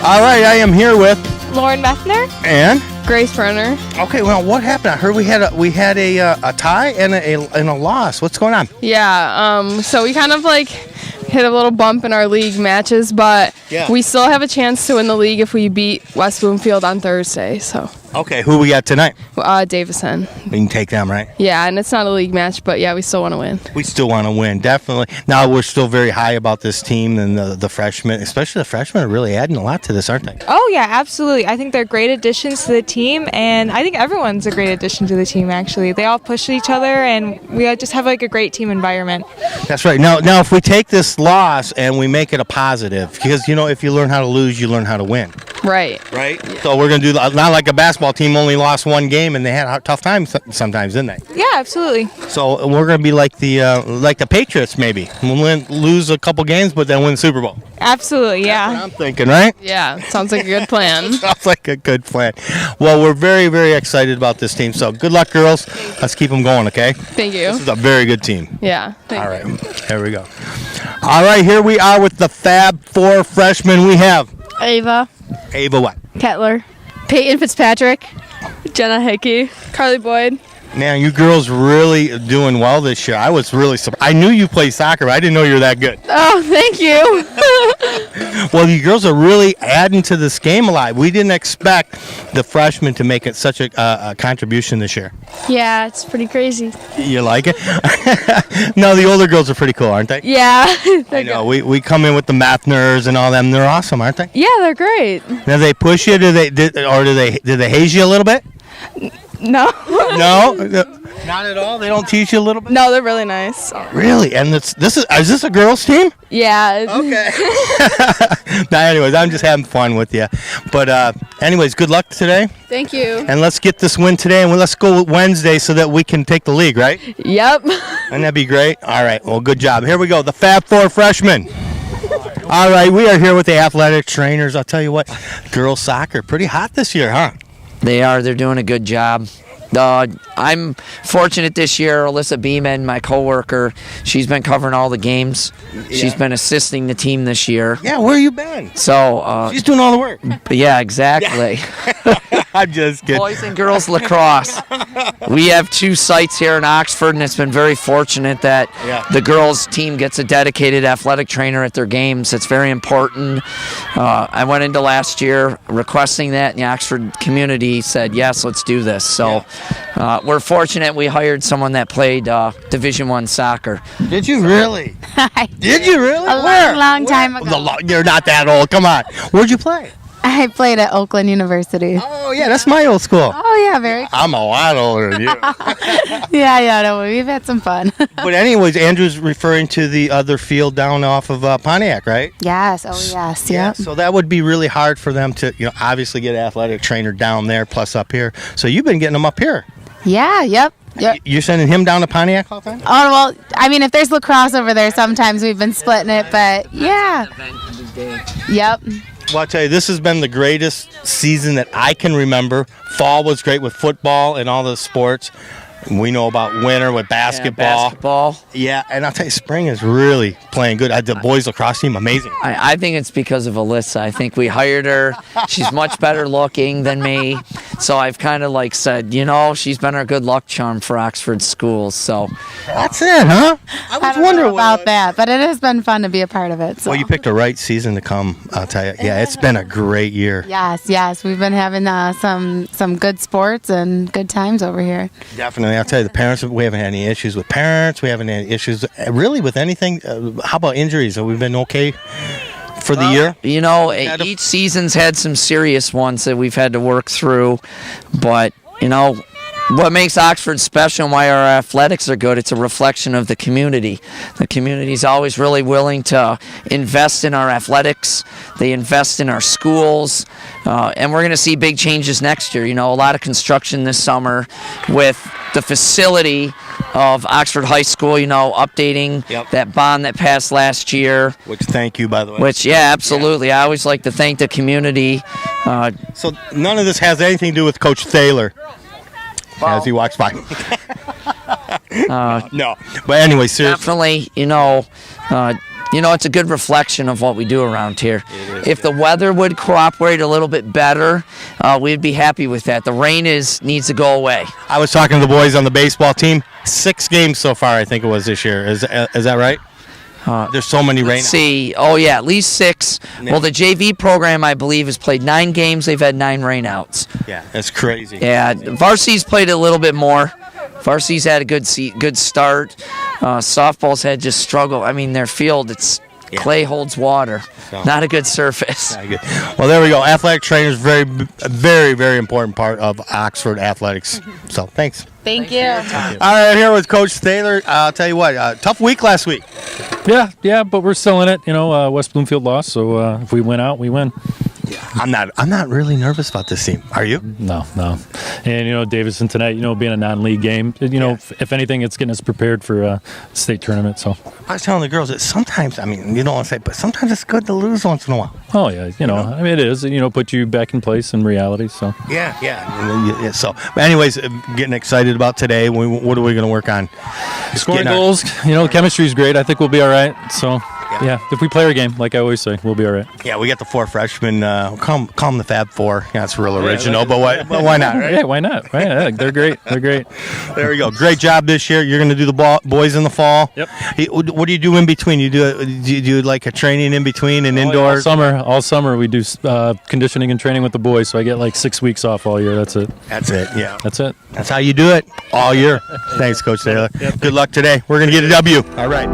All right, I am here with Lauren Methner. and Grace Brenner. okay. Well, what happened? I heard we had a tie and a loss. What's going on? Yeah, so we kind of like hit a little bump in our league matches, but we still have a chance to win the league if we beat West Bloomfield on Thursday. So Okay, who we got tonight? Davison. We can take them, right? Yeah, and it's not a league match, but yeah, we still want to win. We still want to win, definitely. Now we're still very high about this team and the freshmen, especially the freshmen, are really adding a lot to this, aren't they? Oh, yeah, absolutely. I think they're great additions to the team, and I think everyone's a great addition to the team, actually. They all push each other, and we just have like a great team environment. That's right. Now, if we take this loss and we make it a positive, because, if you learn how to lose, you learn how to win. Right. Right? Yeah. So we're going to do, not like a basketball team only lost one game and they had a tough time sometimes, didn't they? Yeah, absolutely. So we're going to be like the Patriots, maybe. We'll lose a couple games, but then win the Super Bowl. Absolutely, yeah. That's what I'm thinking, right? Yeah, sounds like a good plan. Sounds like a good plan. Well, we're very, very excited about this team. So good luck, girls. Let's keep them going, okay? Thank you. This is a very good team. Yeah. All right. Here we go. All right, here we are with the Fab Four freshmen. We have Ava what? Kettler, Peyton Fitzpatrick, Jenna Hickey, Carly Boyd. Man, you girls really doing well this year. I was really surprised. I knew you played soccer, but I didn't know you were that good. Oh, thank you. Well, you girls are really adding to this game a lot. We didn't expect the freshmen to make it such a contribution this year. Yeah, it's pretty crazy. You like it? No, the older girls are pretty cool, aren't they? Yeah. I know. We come in with the Mathners and all them. They're awesome, aren't they? Yeah, they're great. Now they push you. Did they haze you a little bit? No. No, not at all. They don't teach you a little bit. No, they're really nice. Really? And is this a girls' team? Yeah. Okay. Now, anyways, I'm just having fun with you. But anyways, good luck today. Thank you. And let's get this win today, and let's go Wednesday so that we can take the league, right? Yep. And that'd be great. All right. Well, good job. Here we go. The Fab Four freshmen. All right. We are here with the athletic trainers. I'll tell you what, girls soccer pretty hot this year, huh? They are. They're doing a good job. I'm fortunate this year. Alyssa Beeman, my coworker, she's been covering all the games. Yeah. She's been assisting the team this year. Yeah, where you been? So she's doing all the work. Yeah, exactly. Yeah. I'm just kidding. Boys and girls lacrosse. We have 2 sites here in Oxford, and it's been very fortunate that the girls team gets a dedicated athletic trainer at their games. It's very important. I went into last year requesting that, and the Oxford community said, yes, let's do this. So we're fortunate we hired someone that played Division I soccer. Did you really? Did you really? A long time ago. You're not that old. Come on. Where'd you play? I played at Oakland University. Oh, yeah, that's my old school. Oh, yeah, very cool. I'm a lot older than you. Yeah, no, we've had some fun. But anyways, Andrew's referring to the other field down off of Pontiac, right? Yes, yes, yeah. yep. So that would be really hard for them to, obviously get an athletic trainer down there plus up here. So you've been getting them up here. Yeah, yep. You're sending him down to Pontiac all the time? Oh, well, I mean, if there's lacrosse over there, sometimes we've been splitting it, but yeah. Yep. Well, I'll tell you, this has been the greatest season that I can remember. Fall was great with football and all the sports. We know about winter with basketball. Yeah, and I'll tell you, spring is really playing good. The boys lacrosse team, amazing. I think it's because of Alyssa. I think we hired her. She's much better looking than me. So I've kind of said, she's been our good luck charm for Oxford schools. So that's it, huh? I was wondering about that, but it has been fun to be a part of it. So. Well, you picked the right season to come, I'll tell you. Yeah, it's been a great year. Yes. We've been having some good sports and good times over here. Definitely. I'll tell you, the parents, we haven't had any issues with parents. We haven't had any issues really with anything. How about injuries? Have we been okay for the year? Each season's had some serious ones that we've had to work through. But, what makes Oxford special and why our athletics are good, it's a reflection of the community. The community's always really willing to invest in our athletics. They invest in our schools. And we're going to see big changes next year. A lot of construction this summer with the facility of Oxford High School, updating that bond that passed last year. Which, thank you, by the way. Which, yeah, absolutely. I always like to thank the community. So none of this has anything to do with Coach Thaler. As he walks by. No. But anyway, seriously. Definitely, it's a good reflection of what we do around here. If the weather would cooperate a little bit better, we'd be happy with that. The rain needs to go away. I was talking to the boys on the baseball team. 6 games so far, I think it was this year. Is that right? There's so many rain. Let's see. Oh, yeah, at least 6. Yeah. Well, the JV program, I believe, has played 9 games. They've had 9 rainouts. Yeah, that's crazy. Yeah, Varsity's played a little bit more. Varsity's had a good start. Softball's had just struggle. I mean, their field, clay holds water. So, not a good surface. Good. Well, there we go. Athletic trainers, very, very, very important part of Oxford athletics. So, thanks. Thank you. All right, here with Coach Taylor. I'll tell you what, tough week last week. Yeah, but we're still in it. West Bloomfield lost, so if we win out, we win. Yeah, I'm not really nervous about this team. Are you? No. And Davison tonight, being a non-league game, if anything, it's getting us prepared for a state tournament. So I was telling the girls that sometimes, I mean, you don't want to say, but sometimes it's good to lose once in a while. Oh yeah, I mean, it is. Put you back in place in reality. So yeah. So, but anyways, getting excited about today. What are we going to work on? Scoring goals. Chemistry is great. I think we'll be all right. So. Yeah, if we play our game, like I always say, we'll be all right. Yeah, we got the 4 freshmen. Call them the Fab Four. Yeah, it's real original, but why not? Right? Yeah, why not? Right? They're great. There we go. Great job this year. You're going to do the boys in the fall. Yep. What do you do in between? You do like a training in between and indoors? All summer we do conditioning and training with the boys, so I get like 6 weeks off all year. That's it. Yeah. That's it. That's how you do it all year. Thanks, Coach Taylor. Yep. Good luck today. We're going to get a W. All right.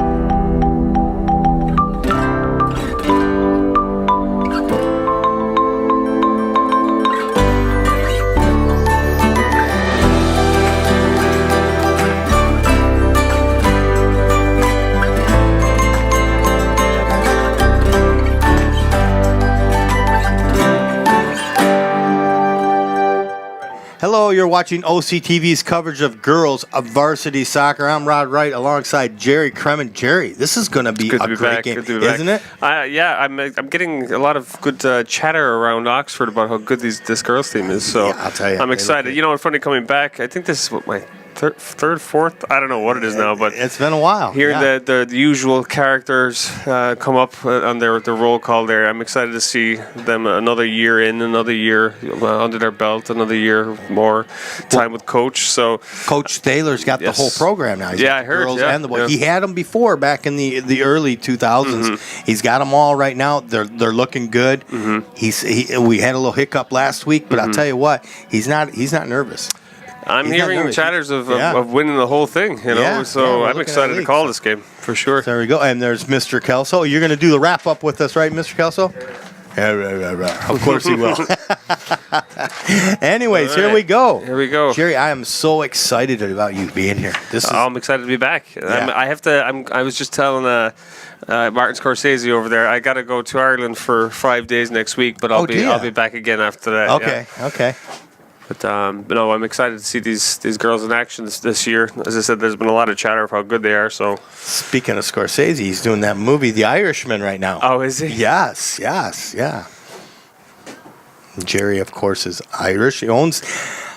Hello, you're watching OCTV's coverage of girls of varsity soccer. I'm Rod Wright alongside Jerry Kremen. Jerry, this is going to be a great game, isn't it? Yeah, I'm getting a lot of good chatter around Oxford about how good this girls team is. So yeah, I'll tell you, I'm excited. It's funny coming back. I think this is what my third, fourth. I don't know what it is now, but it's been a while. Hearing the usual characters come up on their roll call there, I'm excited to see them another year in, another year under their belt, another year more time with Coach. So Coach Taylor's got the whole program now. He's I heard. Girls and the boys. He had them before back in the early 2000s. Mm-hmm. He's got them all right now. They're looking good. Mm-hmm. We had a little hiccup last week, but I'll tell you what, he's not nervous. I'm hearing chatters of winning the whole thing, so I'm excited to call this game, for sure. There we go. And there's Mr. Kelso. You're going to do the wrap-up with us, right, Mr. Kelso? Of course he will. Anyways, here we go. Jerry, I am so excited about you being here. I'm excited to be back. Yeah. I was just telling Martin Scorsese over there, I got to go to Ireland for 5 days next week, but I'll be back again after that. Okay. But no, I'm excited to see these girls in action this year. As I said, there's been a lot of chatter of how good they are. So, speaking of Scorsese, he's doing that movie, The Irishman, right now. Oh, is he? Yes, yeah. Jerry, of course, is Irish. He owns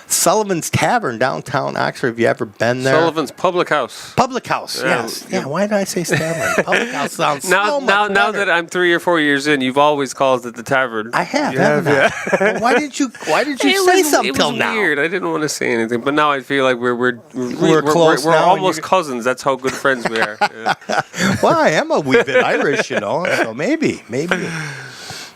Sullivan's Tavern downtown Oxford. Have you ever been there? Sullivan's Public House. Public House, yes. Yeah, why did I say tavern? Public House sounds so much better. Now that I'm 3 or 4 years in, you've always called it the tavern. I have, haven't I? Well, why did you say something till now? It was weird. I didn't want to say anything, but now I feel like we're close. We're almost cousins. That's how good friends we are. Yeah. Well, I am a wee bit Irish, so maybe.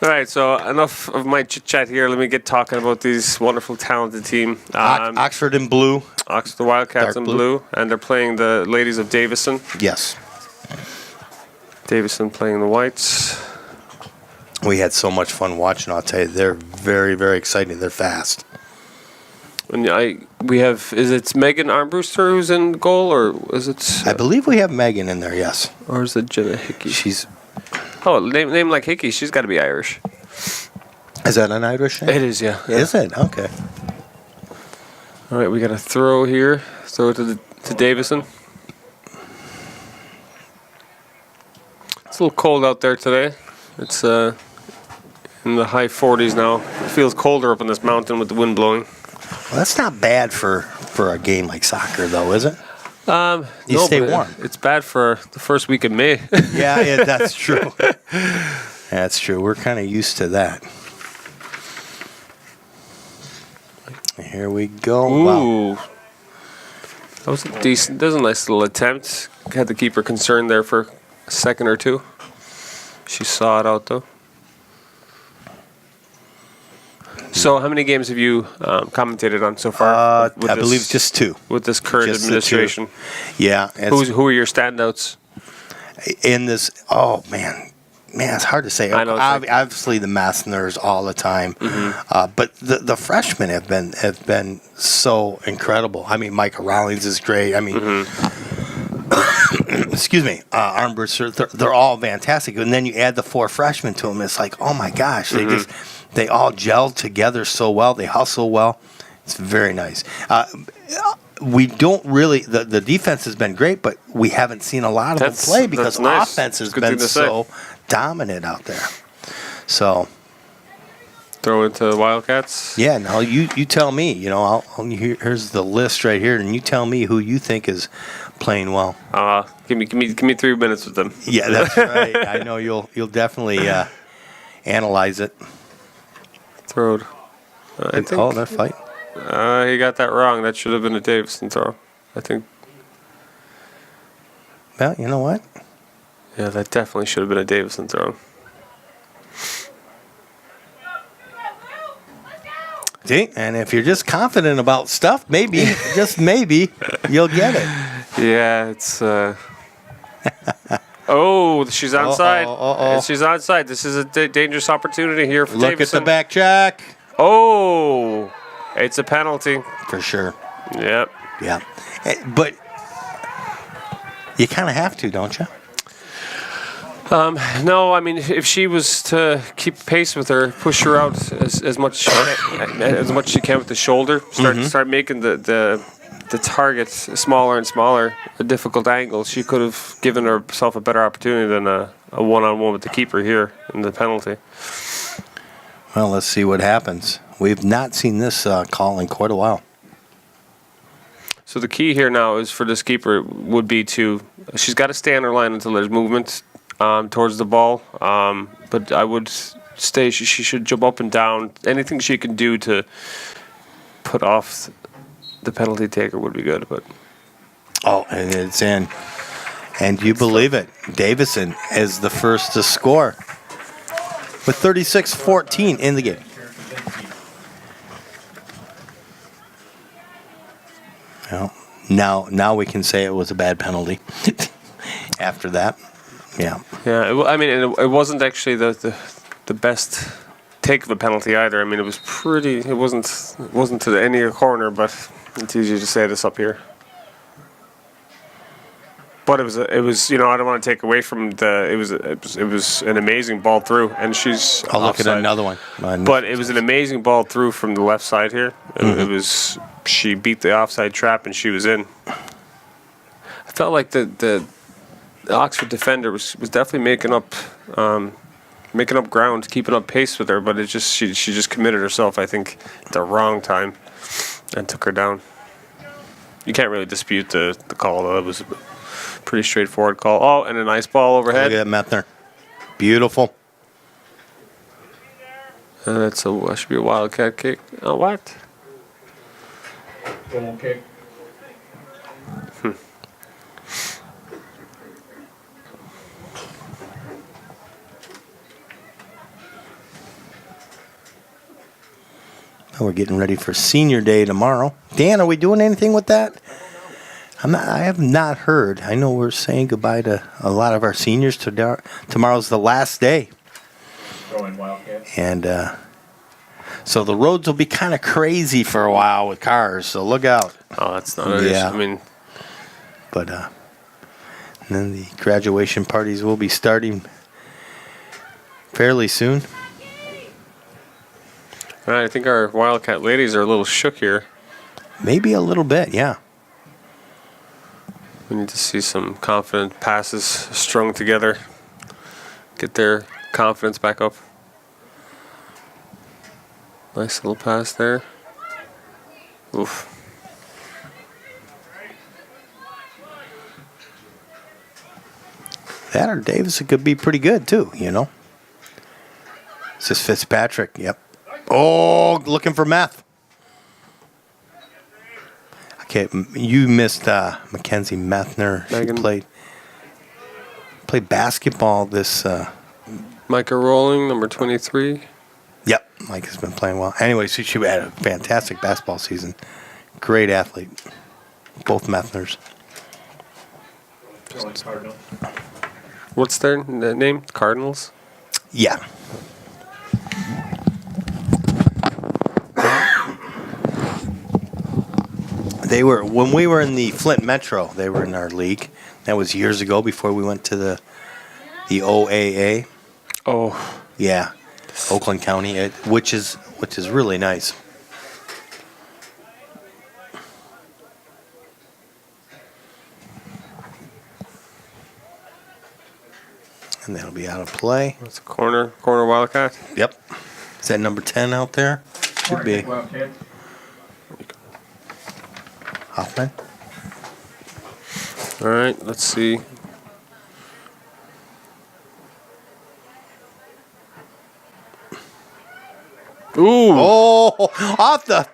All right, so enough of my chit-chat here. Let me get talking about these wonderful, talented team. Oxford in blue. The Wildcats in blue. And they're playing the ladies of Davison. Yes. Davison playing the Whites. We had so much fun watching. I'll tell you, they're very, very exciting. They're fast. And is it Megan Armbruster who's in goal, or is it? I believe we have Megan in there. Yes. Or is it Jenna Hickey? She's. Oh, name like Hickey. She's got to be Irish. Is that an Irish name? It is, yeah. Is it? Okay. All right, we got a throw here. Throw it to Davison. It's a little cold out there today. It's in the high 40s now. It feels colder up on this mountain with the wind blowing. Well, that's not bad for a game like soccer, though, is it? You stay warm. It's bad for the first week of May. Yeah, that's true. That's true. We're kind of used to that. Here we go. Ooh. Wow. That was a decent, that was a nice little attempt. Had the keeper concerned there for a second or two. She saw it out, though. So, how many games have you commentated on so far? I believe just 2. With this current Just the administration. 2. Yeah. Who are your standouts? In this, oh, man, it's hard to say. I know, Obviously, the Massners all the time. Mm-hmm. But the freshmen have been so incredible. I mean, Micah Rawlings is great. I mean, excuse me, Armbruster, they're all fantastic. And then you add the 4 freshmen to them. It's like, oh, my gosh, they all gel together so well. They hustle well. It's very nice. We don't really, the defense has been great, but we haven't seen a lot of them play because nice. offense has Good been thing to so dominant out there. So throw into the Wildcats? yeah, now you tell me. Here's the list right here, and you tell me who you think is playing well. Give me 3 minutes with them. Yeah, that's right. I know you'll definitely analyze it. Throwed. They're fighting. He got that wrong. That should have been a Davison throw, I think. Well, you know what? Yeah, that definitely should have been a Davison throw. See, and if you're just confident about stuff, maybe, just maybe, you'll get it. Yeah, it's. Oh, she's onside. She's onside. This is a dangerous opportunity here for Look Davison. at the back check. Oh, it's a penalty. For sure. Yep. Yeah. But you kind of have to, don't you? No, I mean, if she was to keep pace with her, push her out as much as she can with the shoulder, start making the target smaller and smaller, a difficult angle, she could have given herself a better opportunity than a one-on-one with the keeper here in the penalty. Well, let's see what happens. We've not seen this call in quite a while. So the key here now is for this keeper would be she's got to stay on her line until there's movement towards the ball. But I would stay. She should jump up and down. Anything she can do to put off the penalty taker would be good. But and it's in. And you believe it, Davison is the first to score with 36-14 in the game. Well, now we can say it was a bad penalty. After that, yeah. Yeah, I mean, it wasn't actually the best take of a penalty either. I mean, it was pretty. It wasn't to the any corner, but it's easy to say this up here. But it was I don't want to take away from it was an amazing ball through, and she's. I'll look at another one. But it was an amazing ball through from the left side here. It was. She beat the offside trap and she was in. I felt like the Oxford defender was definitely making up ground, keeping up pace with her, but she just committed herself, I think, at the wrong time and took her down. You can't really dispute the call, though. It was a pretty straightforward call. Oh, and a nice ball overhead. Look at that, Methner. Beautiful. And that should be a Wildcat kick. Oh, what? Okay. We're getting ready for Senior Day tomorrow. Dan, are we doing anything with that? I have not heard. I know we're saying goodbye to a lot of our seniors. Tomorrow's the last day. And so the roads will be kind of crazy for a while with cars, so look out. Oh, that's not it. Yeah. I mean, but and then the graduation parties will be starting fairly soon. all right, I think our Wildcat ladies are a little shook here. Maybe a little bit, yeah. We need to see some confident passes strung together. Get their confidence back up. Nice little pass there. Oof. That or Davison could be pretty good too, you know. It's just Fitzpatrick. Yep. Oh, looking for meth. Okay, you missed Mackenzie Methner. She played basketball this. Micah Rowling, number 23. Yep, Mike has been playing well. Anyway, she had a fantastic basketball season. Great athlete. Both Methners. What's their name? Cardinals? Yeah. They were, when we were in the Flint Metro, they were in our league. That was years ago before we went to the OAA. Oh. Yeah. Oakland County, which is really nice. And that'll be out of play. That's a corner Wildcat. Yep. Is that number 10 out there? Should be. Hoffman. All right, let's see. Ooh! Oh, off the.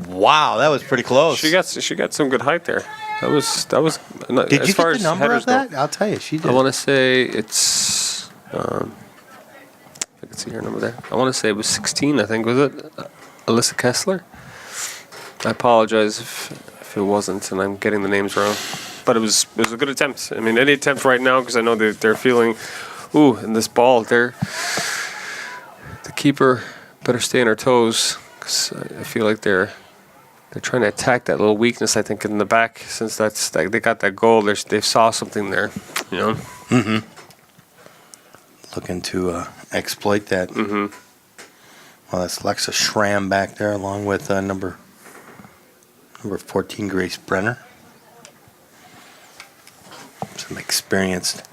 Wow, that was pretty close. She got some good height there. That was. Did as you far get the as number of that? go, I'll tell you, she did. I want to say it's. I can see her number there. I want to say it was 16. I think was it, Alyssa Kessler. I apologize if it wasn't, and I'm getting the names wrong. But it was a good attempt. I mean, any attempt right now, because I know they're feeling, in this ball, the keeper better stay on her toes, because I feel like they're trying to attack that little weakness, I think, in the back. Since they got that goal, they saw something there, you know. Mm-hmm. Looking to exploit that. Mm-hmm. Well, that's Lexa Schramm back there, along with number 14, Grace Brenner. Some experienced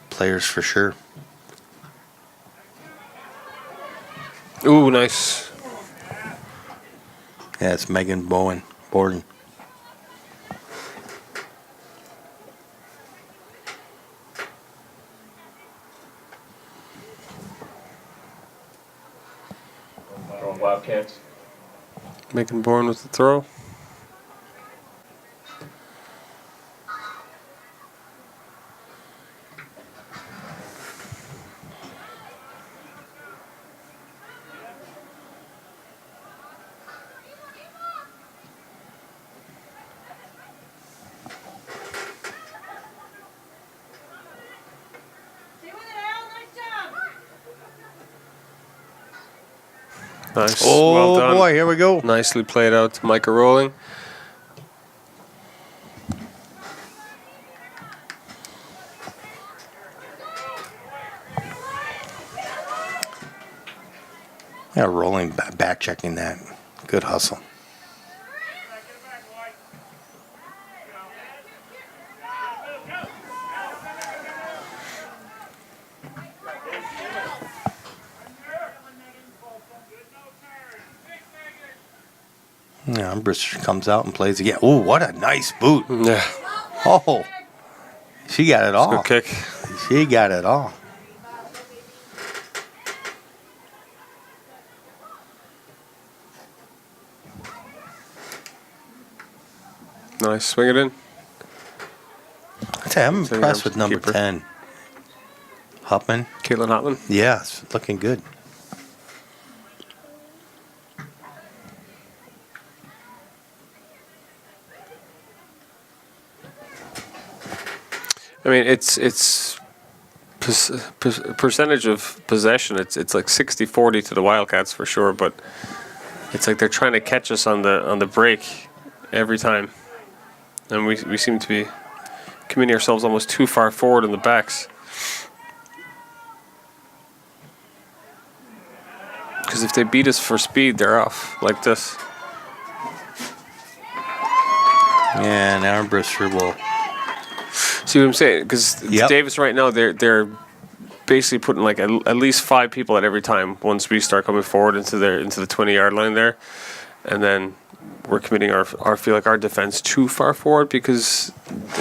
players for sure. Ooh, nice. Yeah, it's Megan Borden. Wildcats. Megan Bourne with the throw. Nice. Oh, well done. Boy, here we go. Nicely played out. Micah Rowling. Yeah, Rolling back checking that. Good hustle. Yeah, Brister comes out and plays again. Oh, what a nice boot. Yeah. Oh, she got it all. Good kick. She got it all. Nice. Swing it in. I'm impressed with number 10. Huffman. Caitlin Hotman. Yeah, it's looking good. I mean, it's percentage of possession. It's like 60-40 to the Wildcats for sure, but it's like they're trying to catch us on the break every time, and we seem to be committing ourselves almost too far forward in the backs. Because if they beat us for speed, they're off like this. Yeah, and Aaron Brister will. See what I'm saying? Because Davis right now, they're basically putting like at least 5 people at every time once we start coming forward into the 20-yard line there, and then we're committing our feel like our defense too far forward because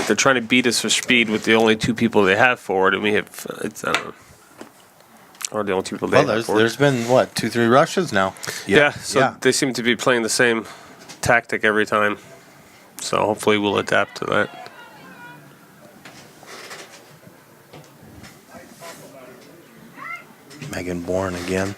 they're trying to beat us for speed with the only two people they have forward, and we have I don't know. Or the only two people they have forward. There's been, 2-3 rushes now? Yeah, they seem to be playing the same tactic every time. So hopefully we'll adapt to that. Megan Bourne again.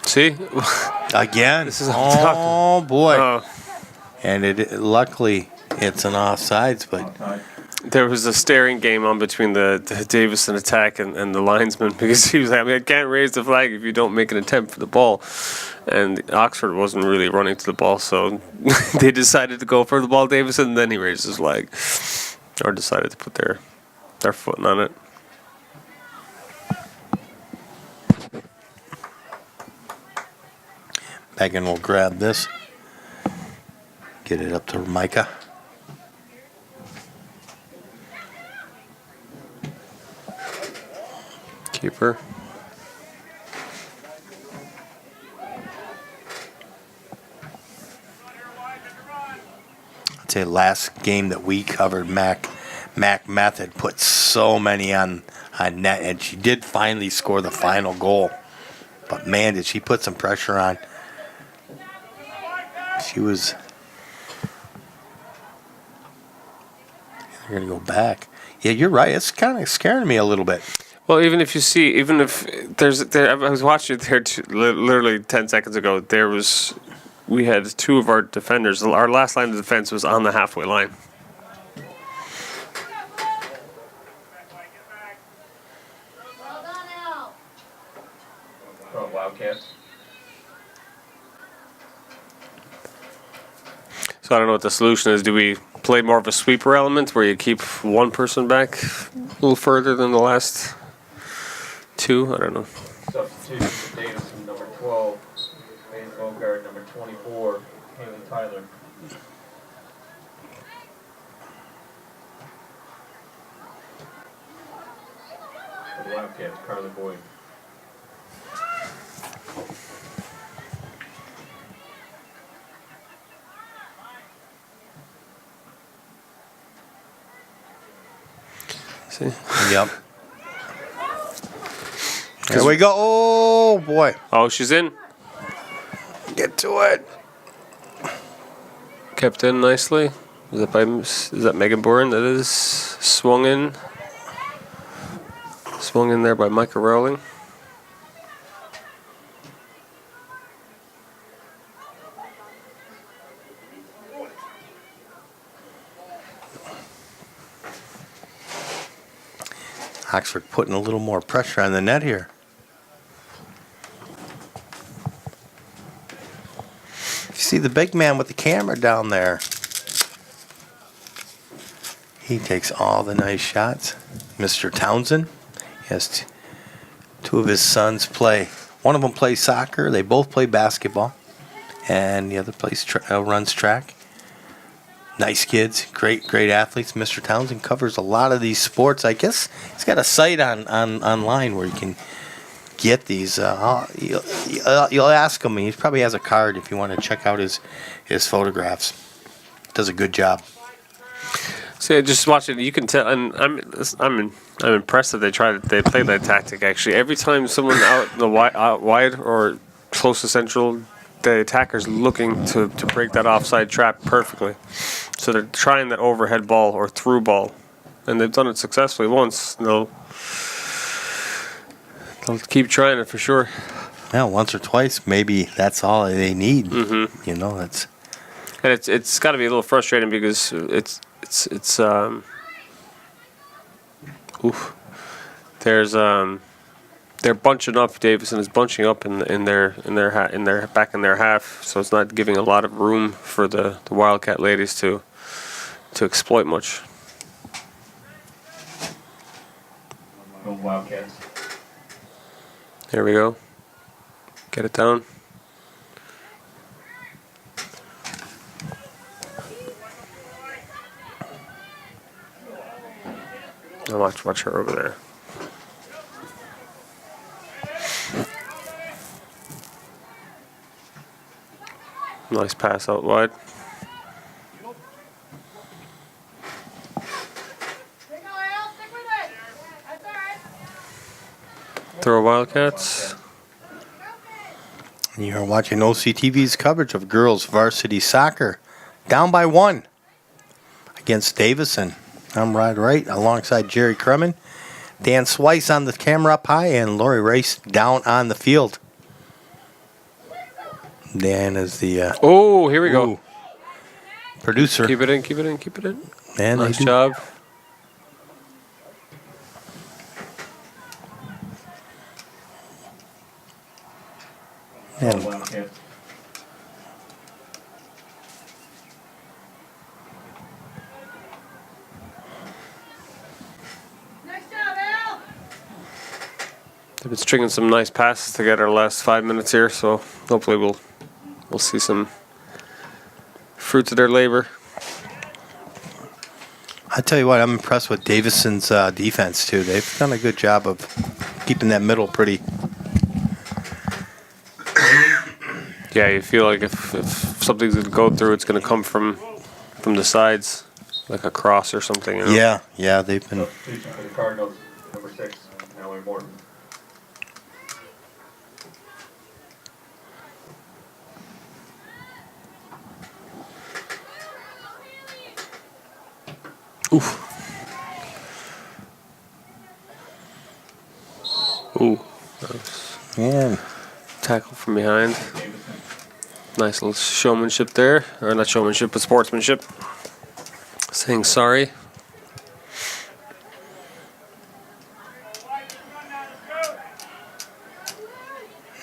See? Again. This is boy. And luckily it's an offsides, but there was a staring game on between the Davison attack and the linesman because he was like, I can't raise the flag if you don't make an attempt for the ball. And Oxford wasn't really running to the ball, so they decided to go for the ball, Davison, and then he raised his flag. Or decided to put their foot on it. Megan will grab this. Get it up to Micah. Keeper. I'd say last game that we covered, Mac Method put so many on net, and she did finally score the final goal. But man, did she put some pressure on. She was. They're going to go back. Yeah, you're right. It's kind of scaring me a little bit. Well, even if I was watching it there literally 10 seconds ago. We had two of our defenders. Our last line of defense was on the halfway line. Wildcats. So I don't know what the solution is. Do we play more of a sweeper element where you keep one person back a little further than the last two? I don't know. Substitution for Davison, number 12. Maze Bogart, number 24. Haley Tyler. For the Wildcats, Carly Boyd. See? Yep. There we go. Oh, boy. Oh, she's in. Get to it. Kept in nicely. Is that Megan Bourne? That is swung in. Swung in there by Micah Rowling. Oxford putting a little more pressure on the net here. You see the big man with the camera down there. He takes all the nice shots. Mr. Townsend. He has two of his sons play. One of them plays soccer. They both play basketball. And the other runs track. Nice kids, great athletes. Mr. Townsend covers a lot of these sports. I guess he's got a site online where you can get these. You'll ask him. He probably has a card if you want to check out his photographs. Does a good job. See, just watching, you can tell, and I'm impressed that they play that tactic. Actually, every time someone out wide or close to central, the attacker's looking to break that offside trap perfectly. So they're trying that overhead ball or through ball, and they've done it successfully once. They'll keep trying it for sure. Yeah, once or twice, maybe that's all they need. Mm-hmm. You know, that's. And it's got to be a little frustrating because they're bunching up. Davison is bunching up in their back in their half, so it's not giving a lot of room for the Wildcat ladies to exploit much. Go Wildcats. Here we go. Get it down. Now watch her over there. Nice pass out wide. Throw Wildcats. You're watching OCTV's coverage of girls varsity soccer. Down by 1 against Davison. I'm right alongside Jerry Kremen. Dan Swice on the camera up high and Lori Race down on the field. Dan is the oh, here we go. Producer. Keep it in, keep it in, keep it in. And nice job. And they've been stringing some nice passes together the last 5 minutes here, so hopefully we'll see some fruits of their labor. I tell you what, I'm impressed with Davison's defense too. They've done a good job of keeping that middle pretty. Yeah, you feel like if something's going to go through, it's going to come from the sides, like a cross or something. You know? Yeah, they've been. Substitution for the Cardinals, number 6, Mallory Morton. Oof. Ooh. Yeah. Tackle from behind. Nice little showmanship there. Or not showmanship, but sportsmanship. Saying sorry.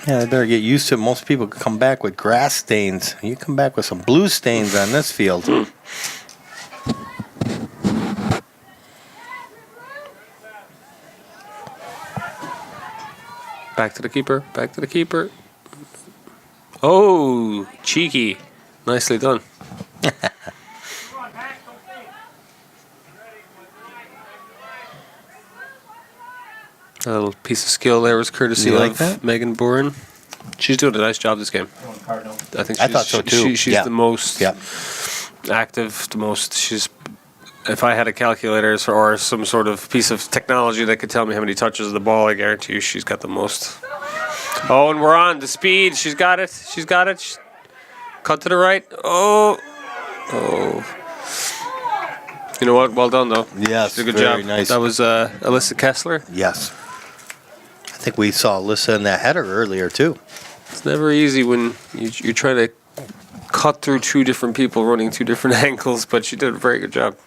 Yeah, they better get used to it. Most people come back with grass stains. You come back with some blue stains on this field. Back to the keeper. Back to the keeper. Oh, cheeky. Nicely done. A little piece of skill there was courtesy of Megan Boren. She's doing a nice job this game. I think I thought so too. She's the most active, the most. If I had a calculator or some sort of piece of technology that could tell me how many touches of the ball, I guarantee you she's got the most. Oh, and we're on the speed. She's got it. She's got it. Cut to the right. Oh. You know what? Well done, though. Yes, she did a good very job. nice. That was Alyssa Kessler. Yes. I think we saw Alyssa in that header earlier, too. It's never easy when you try to cut through two different people running two different angles, but she did a very good job.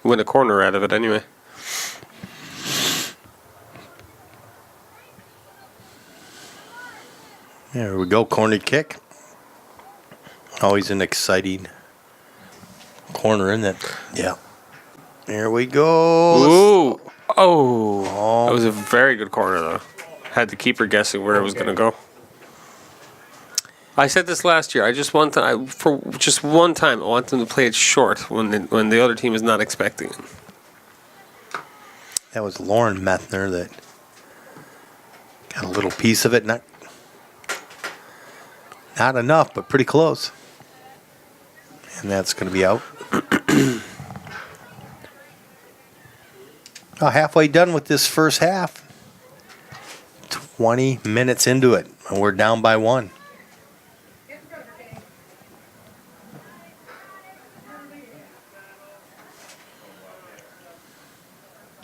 Win a corner out of it anyway. There we go, corner kick. Always an exciting corner, isn't it? Yeah. There we go. Ooh. Oh. That was a very good corner, though. Had the keeper guessing where it was going to go. I said this last year. I just want to, for just one time, I want them to play it short when the other team is not expecting it. That was Lauren Methner that got a little piece of it. Not enough, but pretty close. And that's going to be out. Halfway done with this first half. 20 minutes into it, and we're down by 1.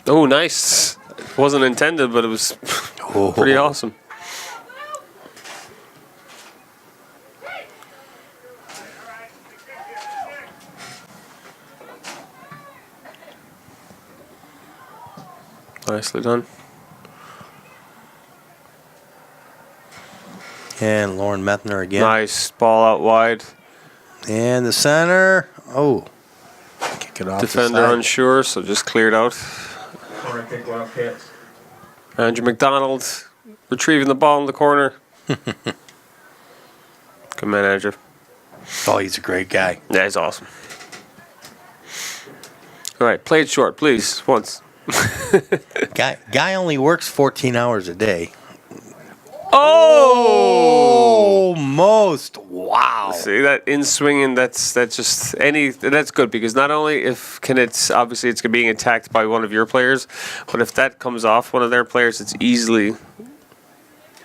Oh, nice. It wasn't intended, but it was pretty awesome. Nicely done. And Lauren Methner again. Nice ball out wide. And the center. Oh. Kick it off Defender the side. unsure, so just cleared out. Corner kick, Wildcats. Andrew McDonald retrieving the ball in the corner. Good man, Andrew. Oh, he's a great guy. Yeah, he's awesome. All right, play it short, please, once. Guy only works 14 hours a day. Oh! Almost. Wow. See that in swinging? That's good because not only it's being attacked by one of your players, but if that comes off one of their players, it's easily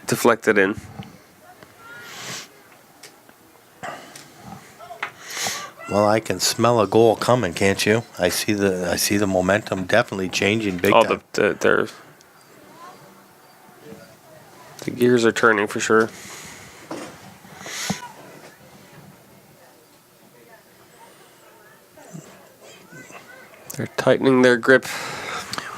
deflected in. Well, I can smell a goal coming, can't you? I see the momentum definitely changing big time. The gears are turning for sure. They're tightening their grip.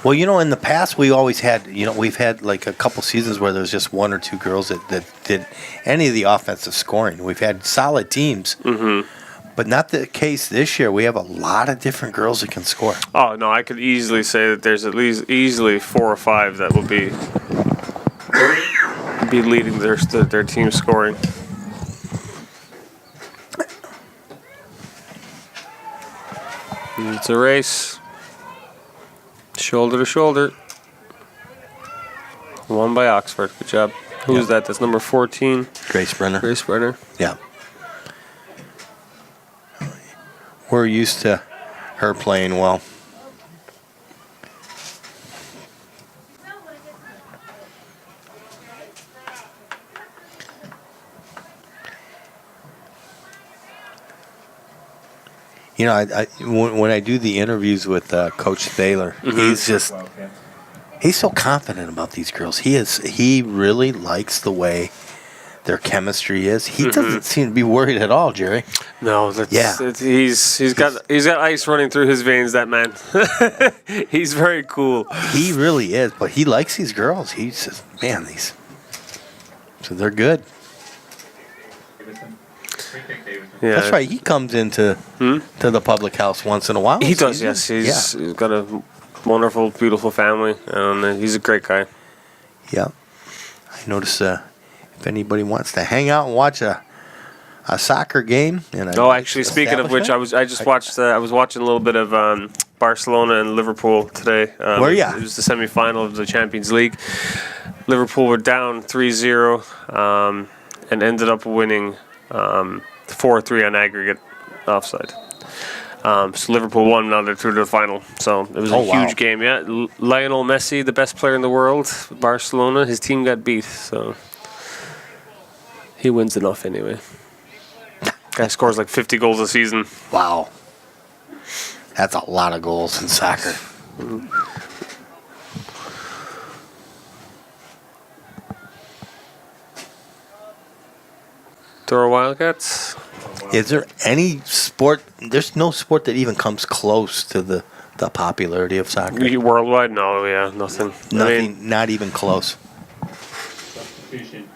Well, in the past we always had, we've had like a couple seasons where there's just one or two girls that did any of the offensive scoring. We've had solid teams. Mm-hmm. But not the case this year. We have a lot of different girls that can score. Oh, no, I could easily say that there's at least easily 4 or 5 that will be leading their team scoring. It's a race. Shoulder to shoulder. Won by Oxford. Good job. Who's that? That's number 14. Grace Brenner. Grace Brenner. Yeah. We're used to her playing well. When I do the interviews with Coach Thaler, he's so confident about these girls. He really likes the way their chemistry is. He doesn't seem to be worried at all, Jerry. No, he's got ice running through his veins. That man, he's very cool. He really is, but he likes these girls. He says, "Man, so they're good." Yeah, that's right. He comes into to the public house once in a while. He does, yes. He's got a wonderful, beautiful family, and he's a great guy. Yeah, I notice. If anybody wants to hang out and watch a soccer game, actually, speaking of which, I was watching a little bit of Barcelona and Liverpool today. Where you? It was the semi-final of the Champions League. Liverpool were down 3-0 and ended up winning 4-3 on aggregate offside. So Liverpool won, now they're through to the final. So it was a huge game. Yeah, Lionel Messi, the best player in the world, Barcelona, his team got beat. So he wins enough anyway. Guy scores like 50 goals a season. Wow. That's a lot of goals in soccer. Throw Wildcats. Is there any sport? There's no sport that even comes close to the popularity of soccer. Worldwide? No, yeah, nothing. Nothing, not even close. Substitution.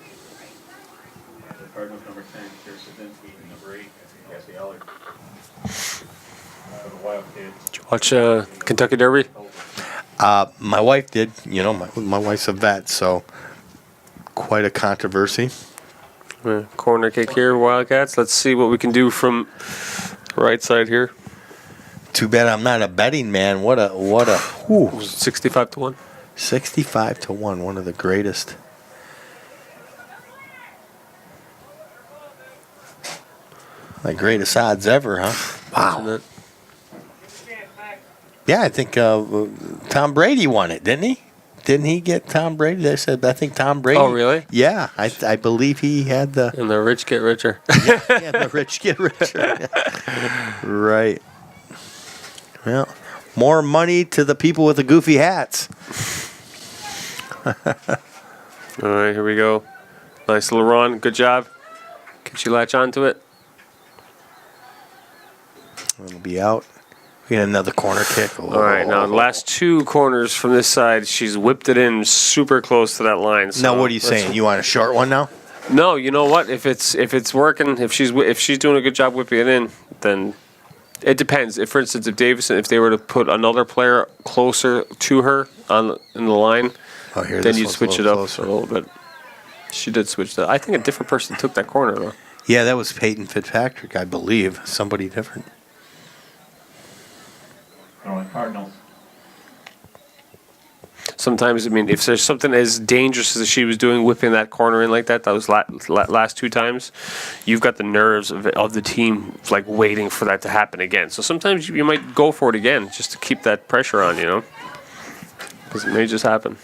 The Cardinals number 10, Kirsten number 8, Cassie Allard. The Wildcats. Did you watch Kentucky Derby? My wife did. My wife's a vet, so quite a controversy. Corner kick here, Wildcats. Let's see what we can do from the right side here. Too bad I'm not a betting man. What a 65-1. 65-1, one of the greatest. The greatest odds ever, huh? Wow. Yeah, I think Tom Brady won it, didn't he? Didn't he get Tom Brady? They said, I think Tom Brady. Oh, really? Yeah, I believe he had the... And the rich get richer. yeah, the rich get richer. Right. Well, more money to the people with the goofy hats. All right, here we go. Nice little run. Good job. Can she latch onto it? It'll be out. We got another corner kick. All right, now the last 2 corners from this side, she's whipped it in super close to that line. So now, what are you saying? You want a short one now? No, you know what? If it's working, if she's doing a good job whipping it in, then it depends. If, for instance, if they were to put another player closer to her in the line, then you switch it up a little bit. She did switch that. I think a different person took that corner, though. Yeah, that was Peyton Fitzpatrick, I believe. Somebody different. Cardinals. Sometimes, I mean, if there's something as dangerous as she was doing, whipping that corner in like that was last 2 times, you've got the nerves of the team, like, waiting for that to happen again. So sometimes you might go for it again just to keep that pressure on, you know? Because it may just happen.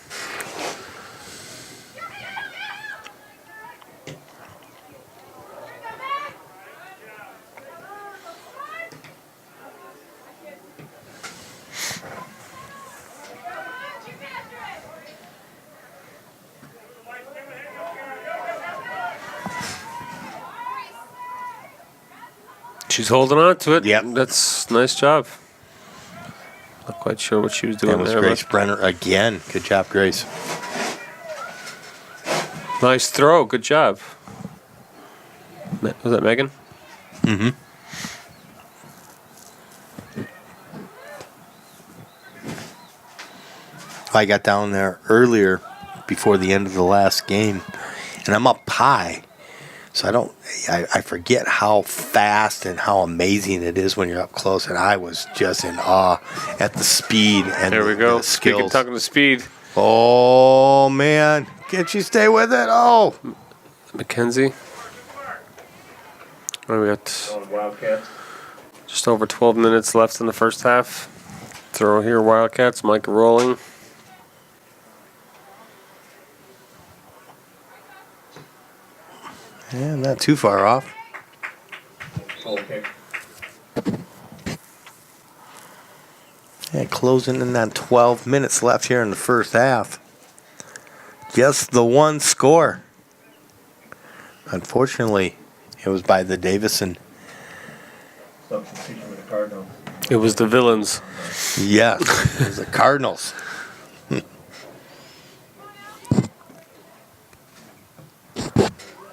She's holding on to it. Yep. That's nice job. Not quite sure what she was doing That was there. Grace Brenner again. Good job, Grace. Nice throw. Good job. Was that Megan? Mm-hmm. I got down there earlier before the end of the last game, and I'm up high. So I forget how fast and how amazing it is when you're up close, and I was just in awe at the speed and There we go. the skills. Talking to speed. Oh, man. Can't you stay with it? Oh. Mackenzie. We got Wildcats. just over 12 minutes left in the first half. Throw here, Wildcats. Micah rolling. Yeah, not too far off. Goal kick. Yeah, closing in on 12 minutes left here in the first half. Just the one score. Unfortunately, it was by the Davison. Substitution with the Cardinals. It was the villains. Yes, it was the Cardinals.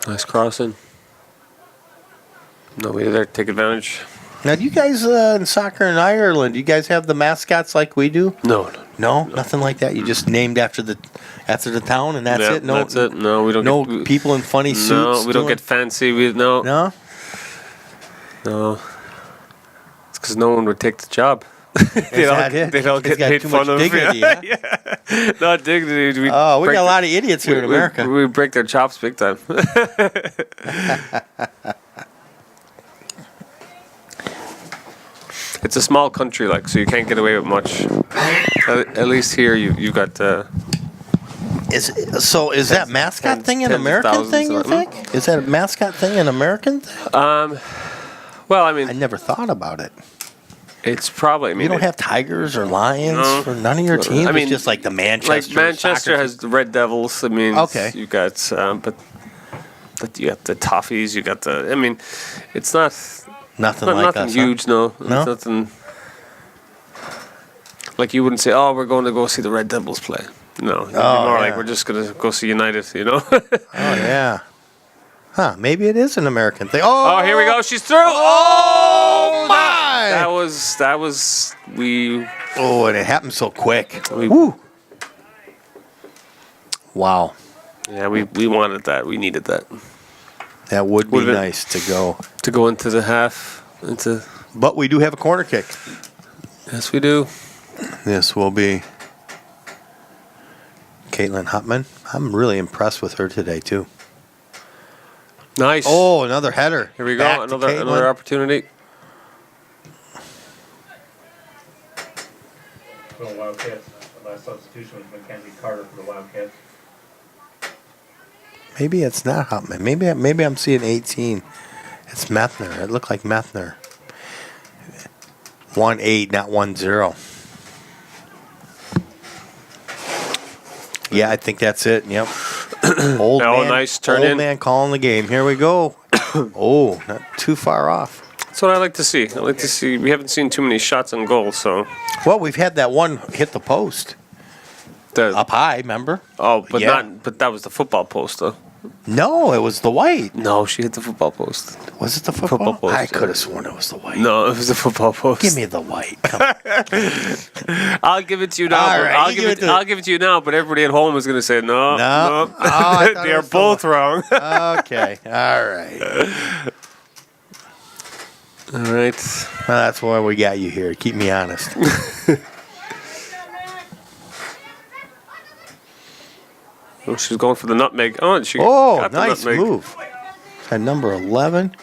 Nice crossing. Nobody there to take advantage. Now, do you guys in soccer in Ireland, do you guys have the mascots like we do? No. No, nothing like that. You just named after the town, and that's it. No, that's it. No, we don't. No get, people in funny suits. No, we don't get fancy. No. No. It's because no one would take the job. They don't get made too fun much of. dignity, huh? Yeah. Not dignity. We got a lot of idiots here in America. We break their chops big time. It's a small country, so you can't get away with much. At least here, you've got. Is that mascot thing an American thing? You think? Is that a mascot thing an American thing? Well, I mean, I never thought about it. It's probably. I mean, you don't have tigers or lions for none of your teams. I mean, it's just like the Manchester. Like Manchester has the Red Devils. I mean, okay. You got, but you got the Toffees. You got the. I mean, it's not. Nothing like nothing us, huge. huh? No, it's nothing. Like you wouldn't say, "Oh, we're going to go see the Red Devils play." No, it'd be more like we're just going to go see United. You know. Oh yeah. Huh? Maybe it is an American thing. Oh, here we go. She's through. Oh my! That was we. Oh, and it happened so quick. Woo! Wow. Yeah, we wanted that. We needed that. That would be nice to go into the half. But we do have a corner kick. Yes, we do. This will be Caitlin Hutman. I'm really impressed with her today too. Nice. Oh, another header. Here we go. Back Another opportunity. For the Wildcats. The last substitution was Mackenzie Carter for the Wildcats. Maybe it's not Hutman. Maybe I'm seeing 18. It's Methner. It looked like Methner. 1-8, not 1-0. Yeah, I think that's it. Yep. Nice turn in. Old man calling the game. Here we go. Oh, not too far off. That's what I like to see. I like to see. We haven't seen too many shots on goal, so. Well, we've had that one hit the post. Up high, remember? Oh, but that was the football post, though. No, it was the white. No, she hit the football post. Was it the football? Football post, I could have sworn it was the white. No, it was the football post. Give me the white. Come on. I'll give it to you now. All right, I'll give it to you now. But everybody at home is going to say no. No. Oh, they are both wrong. Okay. All right. All right. Well, that's why we got you here. Keep me honest. Oh, she's going for the nutmeg. Oh, she Oh, got the nice nutmeg. move. At number 11,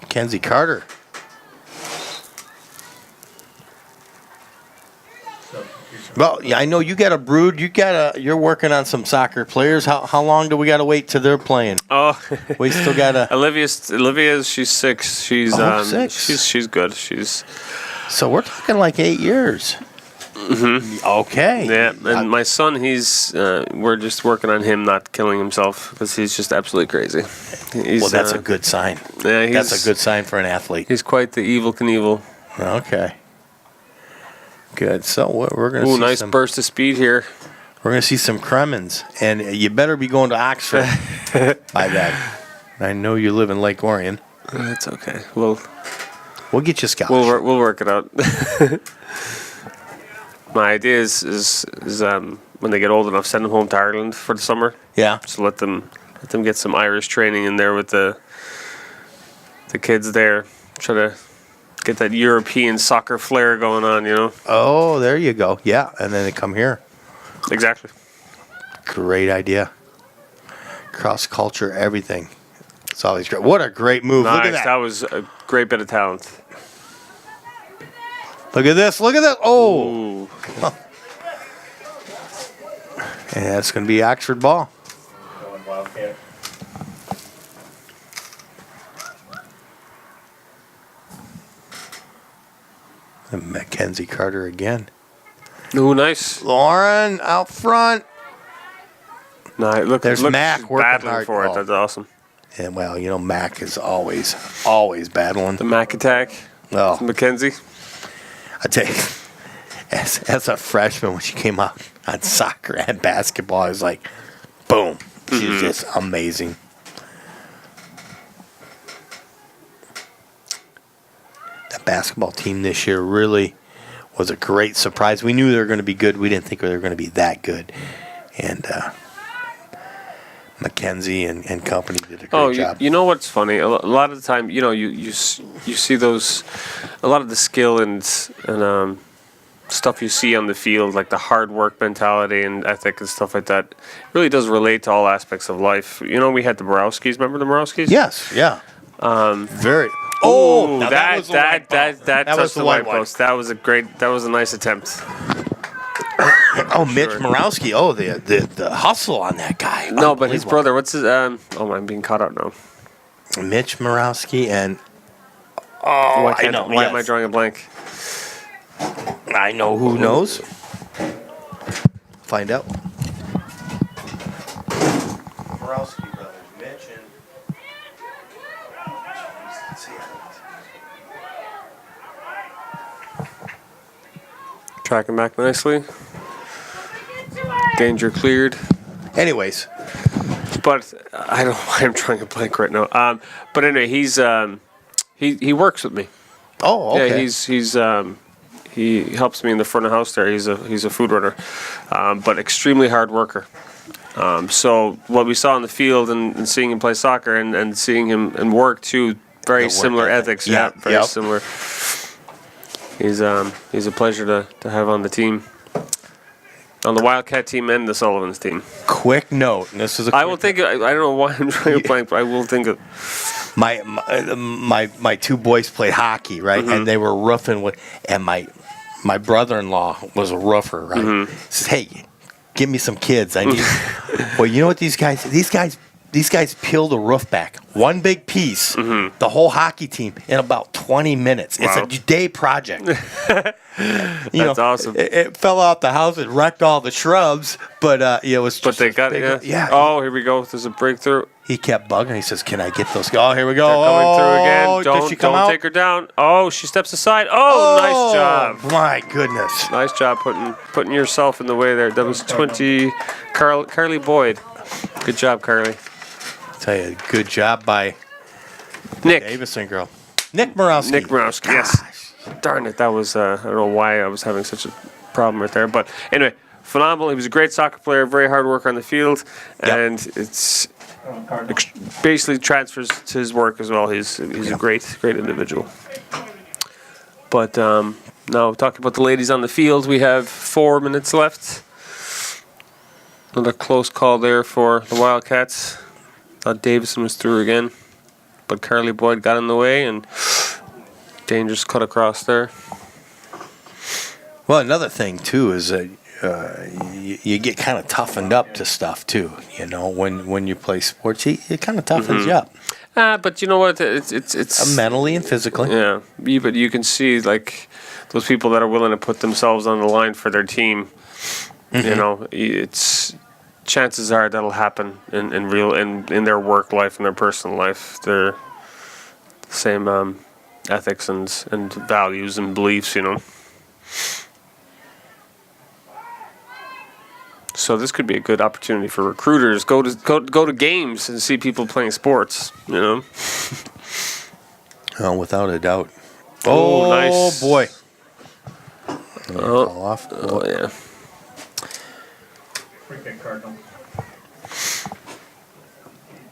Mackenzie Carter. Well, yeah, I know you got a brood. You're working on some soccer players. How long do we got to wait till they're playing? Oh, We still got to. Olivia's she's 6. She's 6. She's good. She's So we're talking like 8 years. Mm-hmm. Okay. yeah. And my son, we're just working on him not killing himself because he's just absolutely crazy. Well, that's a good sign. Yeah, That's a good sign for an athlete. He's quite the evil Knievel. Okay. Good. So we're going to Ooh, see nice some. burst of speed here. We're going to see some Cremens, and you better be going to Oxford by that. I know you live in Lake Orion. That's okay. We'll get you a scholarship. we'll work it out. My idea is when they get old enough, send them home to Ireland for the summer. Yeah. So let them get some Irish training in there with the kids there. Try to get that European soccer flair going on, you know. Oh, there you go. Yeah, and then they come here. Exactly. Great idea. Cross culture, everything. It's always great. What a great move. Nice. Look at that. That was a great bit of talent. Look at this. Look at that. Oh. Ooh. And that's going to be Oxford ball. Going Wildcat. And Mackenzie Carter again. Ooh, nice. Lauren out front. Nice. Look, There's Mac she's working battling hard. for it. Oh. That's awesome. And, well, you know, Mac is always battling. The Mac attack. Oh, Mackenzie. I tell you, as a freshman, when she came out on soccer and basketball, I was like, boom. She's just amazing. The basketball team this year really was a great surprise. We knew they were going to be good. We didn't think they were going to be that good. And Mackenzie and company did a great job. You know what's funny? A lot of the time, you know, you see those, a lot of the skill and stuff you see on the field, like the hard work mentality and ethic and stuff like that, really does relate to all aspects of life. You know, we had the Borowskis. Remember the Borowskis? Yes, yeah. Very. Oh, now that was the white ball. that was touched the the white white post. That was a nice attempt. Oh, Mitch Morowski. Oh, the hustle on that guy. No, but his Unbelievable. brother, what's his? Oh, I'm being caught out now. Mitch Morowski and Why I know. Why am I drawing a blank? I know who knows. Find out. Morowski brothers, Mitch and. Tracking back nicely. Danger cleared. Anyways, But I don't know why I'm drawing a blank right now. But anyway, he works with me. oh, okay. Yeah, he helps me in the front of house there. He's a food runner, but extremely hard worker. So what we saw on the field and seeing him play soccer and seeing him and work too, very similar ethics. Yeah, very similar. He's a pleasure to have on the team. On the Wildcat team and the Sullivans team. Quick note. And this is a I will think. I don't know why I'm drawing a blank, but I will think of. my two boys played hockey, right? And they were roofing with, and my brother-in-law was a roofer, right? Says, hey, give me some kids. I need. Well, you know what these guys peeled the roof back, one big piece, the whole hockey team in about 20 minutes. Wow. It's a day project. That's awesome. It fell out the house. It wrecked all the shrubs, but it was. But they got it. Yeah. Oh, here we go. There's a breakthrough. He kept bugging. He says, "Can I get those?" Oh, here we go. They're coming through again. Did she come Don't out? take her down. Oh, she steps aside. Oh, nice job. My goodness. Nice job putting yourself in the way there. That was 20. Carly Boyd. Good job, Carly. tell you, good job by Nick. Davison girl. Nick Morawski. Nick Morawski, yes. Darn it, that was, I don't know why I was having such a problem right there. But anyway, phenomenal. He was a great soccer player, very hard worker on the field, and it's basically transfers to his work as well. He's a great individual. But now talking about the ladies on the field, we have 4 minutes left. Another close call there for the Wildcats. Thought Davison was through again, but Carly Boyd got in the way and dangerous cut across there. Well, another thing too is that you get kind of toughened up to stuff too. You know, when you play sports, it kind of toughens you up. But you know what? It's mentally and physically. Yeah, but you can see like those people that are willing to put themselves on the line for their team. You know, it's chances are that'll happen in real in their work life and their personal life. They're the same ethics and values and beliefs. You know. So this could be a good opportunity for recruiters. Go to games and see people playing sports. You know. Oh, without a doubt. Oh, nice. Boy. Oh, off. Oh yeah. Free kick, Cardinal.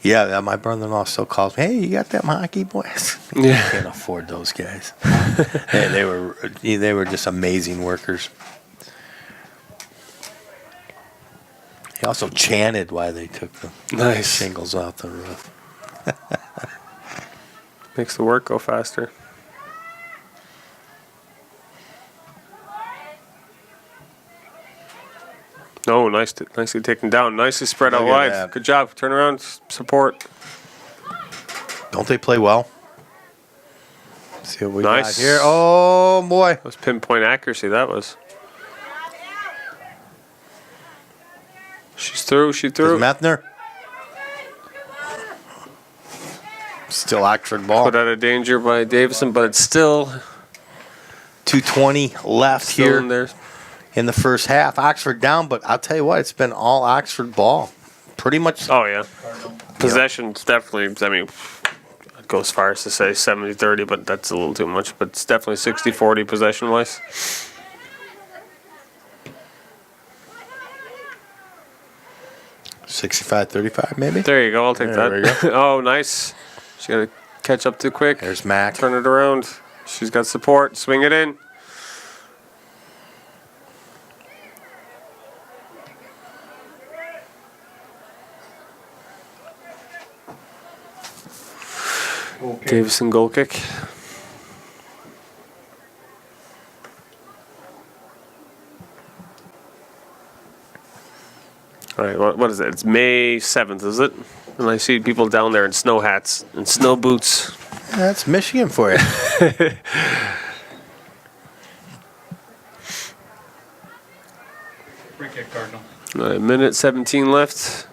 Yeah, my brother-in-law still calls me. Hey, you got them hockey boys? Yeah. Can't afford those guys. Hey, they were just amazing workers. He also chanted while they took the shingles off the roof. Makes the work go faster. No, nicely taken down. Nicely spread out wide. That. Good job. Turn around, support. Don't they play well? See what we got Nice. here. Oh, boy. That was pinpoint accuracy, that was. She's through. Methner. Still Oxford ball. Put out of danger by Davison, but it's still 2:20 left still here in there. in the first half. Oxford down, but I'll tell you what, it's been all Oxford ball. Pretty much. Oh, yeah. Possession's definitely, I mean, I'd go as far as to say 70-30, but that's a little too much. But it's definitely 60-40 possession-wise. $65-35 maybe? There you go. I'll take There that. we go. Oh, nice. She got to catch up too quick. There's Mac. Turn it around. She's got support. Swing it in. Davison goal kick. All right, what is it? It's May 7th, is it? And I see people down there in snow hats and snow boots. That's Michigan for you. Free kick, Cardinal. All right, minute 17 left.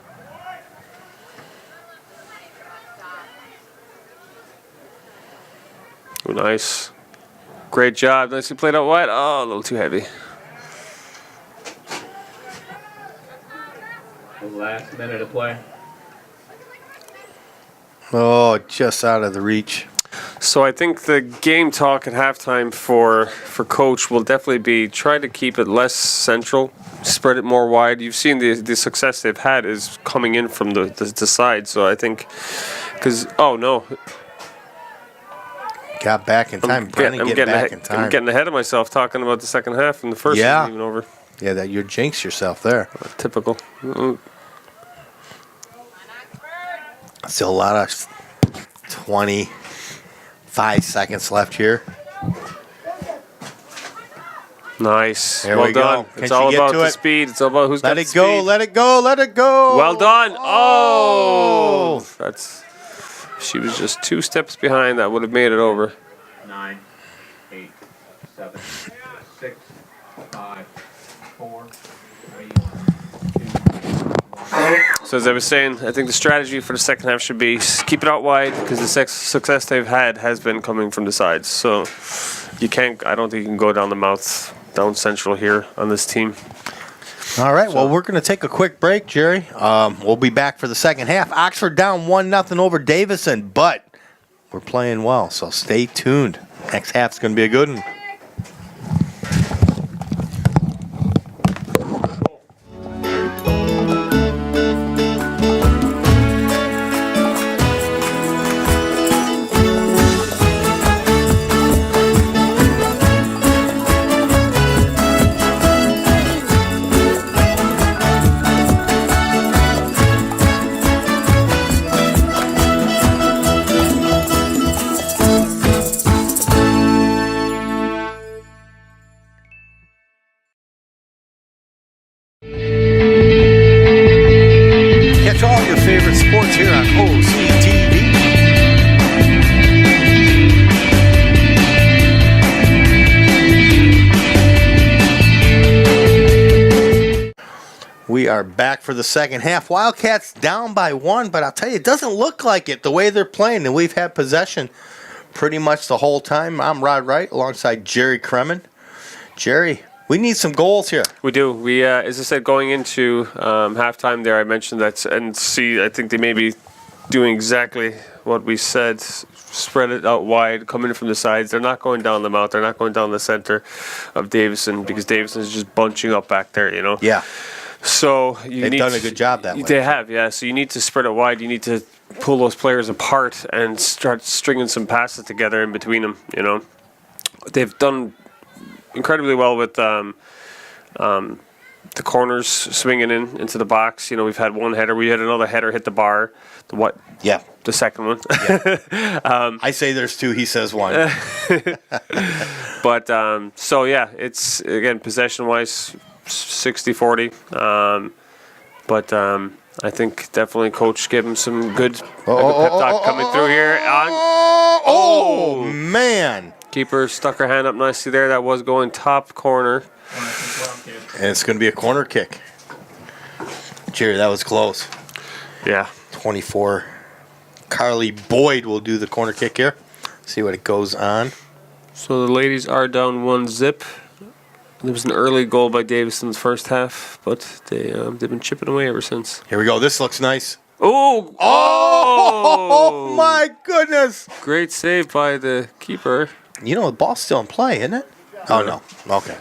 Oh, nice. Great job. Nicely played out wide. Oh, a little too heavy. The last minute of play. Oh, just out of the reach. So I think the game talk at halftime for Coach will definitely be try to keep it less central, spread it more wide. You've seen the success they've had is coming in from the side. So I think because Got back in time. I'm getting ahead of myself talking about the second half and the first Yeah. isn't even over. Yeah, that you jinx yourself there. Typical. Still a lot of 25 seconds left here. Nice. There well we done. go. Can It's she all get about to the it? speed. It's all about who's got Let the it go, speed. let it go, let it go. Well done. Oh! She was just 2 steps behind. That would have made it over. 9, 8, 7, 6, 5, 4, 3, 2, So as I was saying, I think the strategy for the second half should be keep it out wide because the success they've had has been coming from the sides. So I don't think you can go down the mouth, down central here on this team. All right, well, we're going to take a quick break, Jerry. We'll be back for the second half. Oxford down 1-0 over Davison, but we're playing well, so stay tuned. Next half's going to be a good one. Catch all your favorite sports here on OCTV. We are back for the second half. Wildcats down by 1, but I'll tell you, it doesn't look like it the way they're playing, and we've had possession pretty much the whole time. I'm Rod Wright alongside Jerry Kremen. Jerry, we need some goals here. We do. We, as I said, going into halftime there, I mentioned that, and I think they may be doing exactly what we said. Spread it out wide, come in from the sides. They're not going down the mouth. They're not going down the center of Davison because Davison is just bunching up back there, you know? Yeah. So they've done a good job that way. They have, yeah. So you need to spread it wide. You need to pull those players apart and start stringing some passes together in between them, you know? They've done incredibly well with the corners swinging into the box. You know, we've had one header. We had another header hit the bar. Yeah. The second one. Yeah. I say there's 2. He says 1. But, so, yeah, it's, again, possession-wise, 60-40. But I think definitely Coach gave him some good pep talk coming through here. Oh, man. Keeper stuck her hand up nicely there. That was going top corner. And it's going to be a corner kick. Jerry, that was close. Yeah. 24. Carly Boyd will do the corner kick here. See what it goes on. So the ladies are down 1-0. There was an early goal by Davison's first half, but they've been chipping away ever since. Here we go. This looks nice. Oh! Oh, my goodness. Great save by the keeper. You know, the ball's still in play, isn't it? Oh, no. Okay.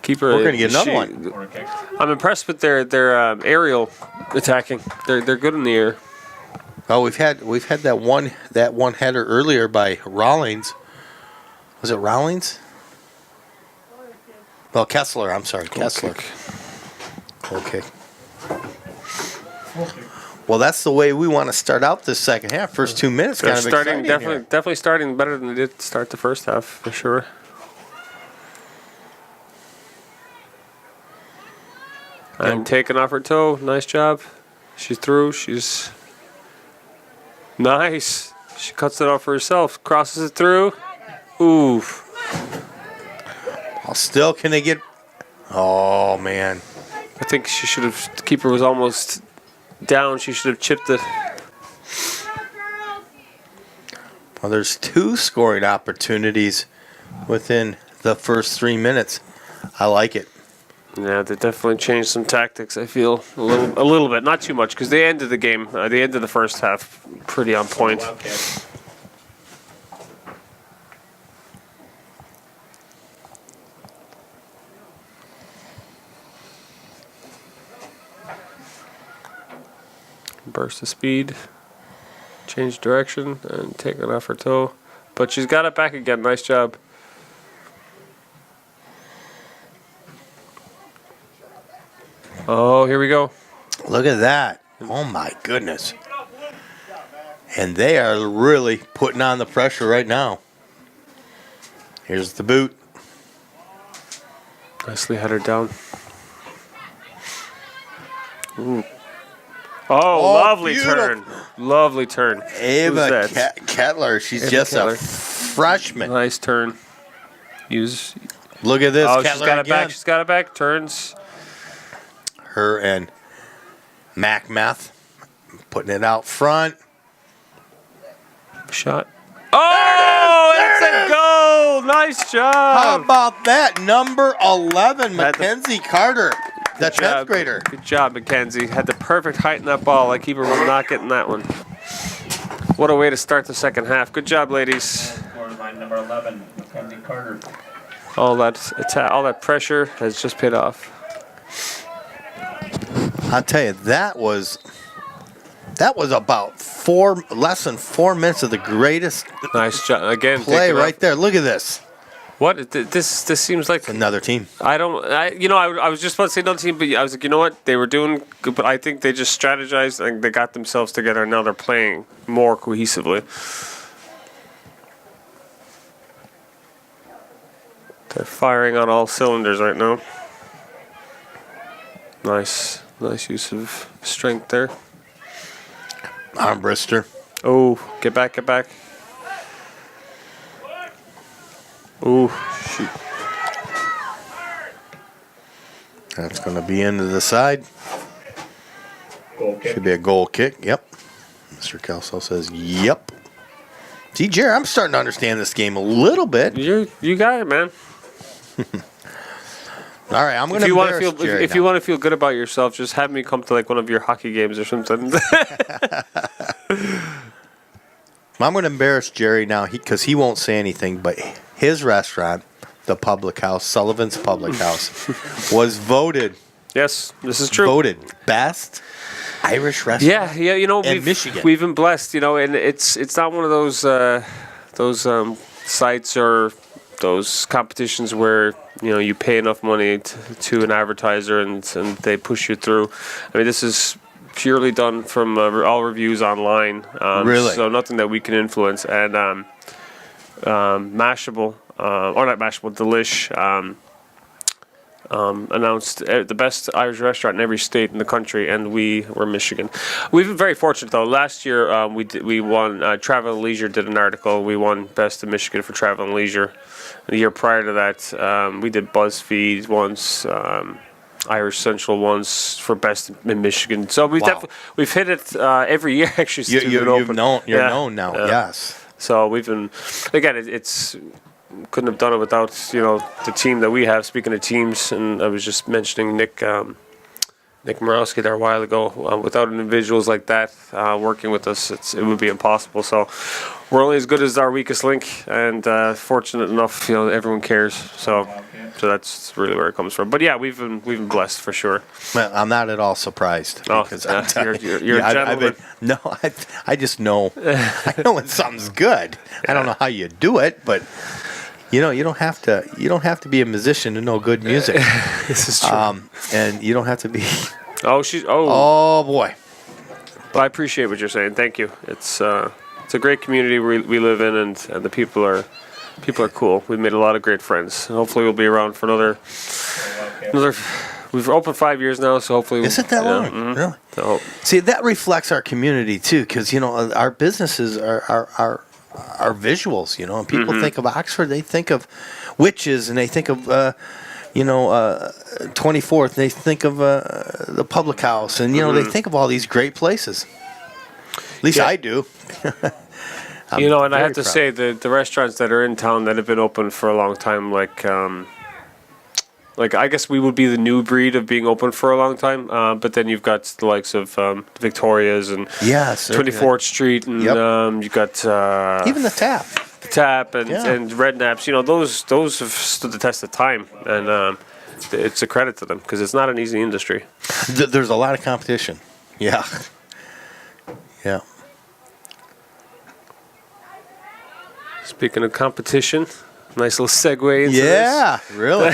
Keeper. We're going to get another one. I'm impressed with their aerial attacking. They're good in the air. Oh, we've had that one header earlier by Rawlings. Was it Rawlings? Well, Kessler. I'm sorry, Kessler. Okay. Well, that's the way we want to start out this second half. First 2 minutes, kind of exciting. Definitely starting better than they did to start the first half, for sure. And taking off her toe. Nice job. She's through. She's nice. She cuts it off for herself. Crosses it through. Ooh. Still, can they get... Oh, man. I think she should have... The keeper was almost down. She should have chipped it. Well, there's 2 scoring opportunities within the first 3 minutes. I like it. Yeah, they definitely changed some tactics, I feel. A little bit. Not too much, because they ended the game. They ended the first half pretty on point. Burst of speed, change direction, and taking off her toe. But she's got it back again. Nice job. Oh, here we go. Look at that. Oh, my goodness. And they are really putting on the pressure right now. Here's the boot. Nicely header down. Ooh. Oh, lovely beautiful turn. Lovely turn. Ava Kettler. She's Ava just Kettler. A freshman. Nice turn. Look at this. Oh, Kettler she's got it again. back. She's got it back. Turns. Her and Macmeth putting it out front. Shot. Oh, it's a goal. Nice job. How about that? Number 11, Mackenzie Carter. That 10th grader. Good job, Mackenzie. Had the perfect height in that ball. That keeper was not getting that one. What a way to start the second half. Good job, ladies. Scores by number 11, Mackenzie Carter. All that pressure has just paid off. I'll tell you, that was about less than 4 minutes of the greatest Nice job again. play right there. Look at this. What this seems like Another team. I was just about to say another team, but I was like, you know what, they were doing good, but I think they just strategized and they got themselves together, and now they're playing more cohesively. They're firing on all cylinders right now. Nice use of strength there. Armbrister. Oh, get back. Oh, shoot. That's going to be into the side. Goal kick. Should be a goal kick. Yep. Mr. Kelso says, yep. See, Jerry, I'm starting to understand this game a little bit. You got it, man. All right, I'm going to If you want to feel good about yourself, just have me come to like one of your hockey games or something. I'm going to embarrass Jerry now because he won't say anything, but his restaurant, the Public House, Sullivan's Public House, was voted. Yes, this is true. Voted best Irish restaurant. Yeah. You know, Michigan. We've been blessed. You know, and it's not one of those sites or those competitions where you pay enough money to an advertiser and they push you through. I mean, this is purely done from all reviews online. Really? So nothing that we can influence. And Mashable, or not Mashable, Delish announced the best Irish restaurant in every state in the country, and we were Michigan. We've been very fortunate though. Last year we won. Travel and Leisure did an article. We won Best in Michigan for Travel and Leisure. The year prior to that, we did BuzzFeed once, Irish Central once for Best in Michigan. So we've hit it every year actually. Since we've been open. You're known now. Yes. So we've been again. It's couldn't have done it without the team that we have. Speaking of teams, and I was just mentioning Nick Morawski there a while ago. Without individuals like that working with us, it would be impossible. So we're only as good as our weakest link, and fortunate enough, everyone cares. So that's really where it comes from. But yeah, we've been blessed for sure. Well, I'm not at all surprised. Because you're a gentleman. I just know. I know when something's good. I don't know how you do it, but. You don't have to be a musician to know good music. This is true. And you don't have to be. Oh boy. Well, I appreciate what you're saying. Thank you. It's a great community we live in, and the people are cool. We've made a lot of great friends, and hopefully we'll be around for another. We've opened 5 years now, so hopefully. Is it that long? Mm-hmm. Really? So, see, that reflects our community too, because our businesses are visuals, and people think of Oxford, they think of witches, and they think of 24th, they think of the Public House, and they think of all these great places. At least I do. and I have to say the restaurants that are in town that have been open for a long time, like I guess we would be the new breed of being open for a long time, but then you've got the likes of Victoria's and 24th Street, and you've got even the Tap, and Red Naps. Those have stood the test of time, and it's a credit to them because it's not an easy industry. There's a lot of competition. Yeah. Speaking of competition. Nice little segue into this. Yeah, really.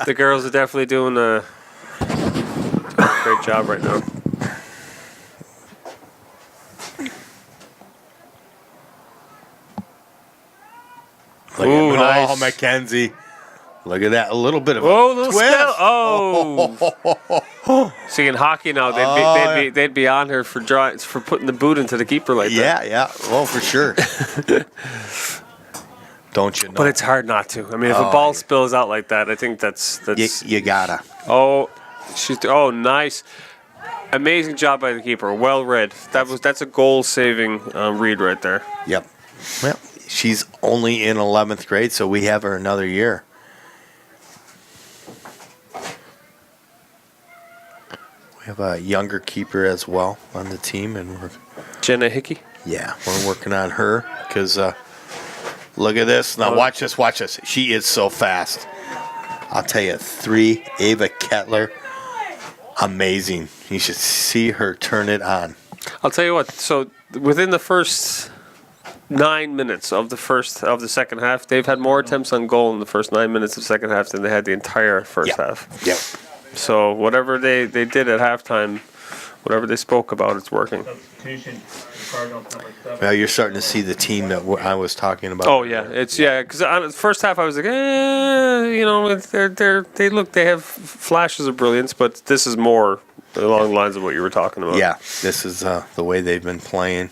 The girls are definitely doing a great job right now. Ooh, nice. Oh, Mackenzie. Look at that. A little bit of a little twist. Oh. See, in hockey now, they'd be on her for putting the boot into the keeper like that. Yeah. Oh, for sure. Don't you know? But it's hard not to. I mean, if a ball spills out like that, I think that's you gotta. Oh, nice. Amazing job by the keeper. Well read. That's a goal-saving read right there. Yep. Well, she's only in 11th grade, so we have her another year. have a younger keeper as well on the team, and Jenna Hickey. Yeah, we're working on her because look at this. Now watch this, watch this. She is so fast. I'll tell you, 3, Ava Kettler, amazing. You should see her turn it on. I'll tell you what. So within the first 9 minutes of the second half, they've had more attempts on goal in the first 9 minutes of the second half than they had the entire first half. Yep. So whatever they did at halftime, whatever they spoke about, it's working. Well, you're starting to see the team that I was talking about. Oh yeah, because the first half I was like, they have flashes of brilliance, but this is more along the lines of what you were talking about. Yeah, this is the way they've been playing.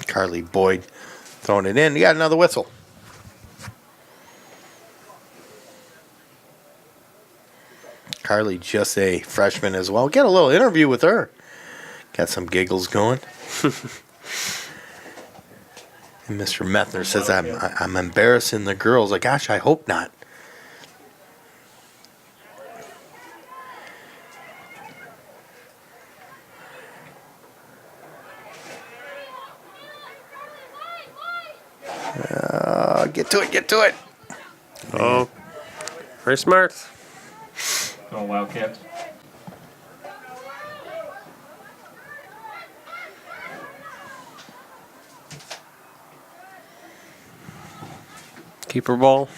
Carly Boyd throwing it in. You got another whistle. Carly, just a freshman as well. Get a little interview with her. Got some giggles going. And Mr. Methner says, I'm embarrassing the girls. Like, gosh, I hope not. Get to it. Oh, very smart. Going Wildcats. Keeper ball.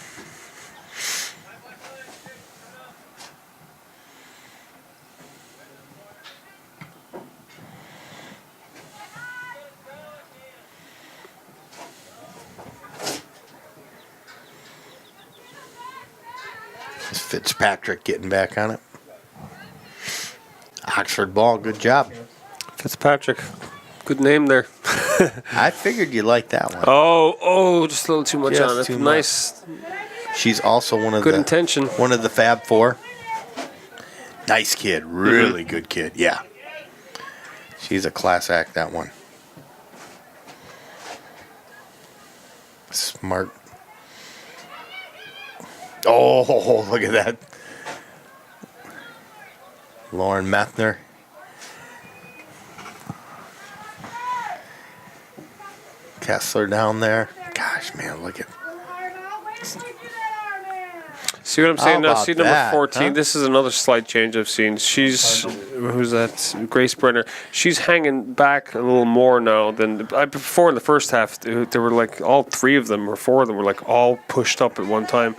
Fitzpatrick getting back on it. Oxford ball, good job. Fitzpatrick. Good name there. I figured you liked that one. Oh, just a little too much on it. Nice. She's also one of good intention. One of the Fab Four. Nice kid. Really good kid. Yeah. She's a class act, that one. Smart. Oh, look at that. Lauren Methner. Kessler down there. Gosh, man, look at. See what I'm saying now? See number that, 14. huh? This is another slight change I've seen. Who's that? Grace Brenner. She's hanging back a little more now than before. In the first half, there were like all 3 of them or 4 of them were like all pushed up at one time.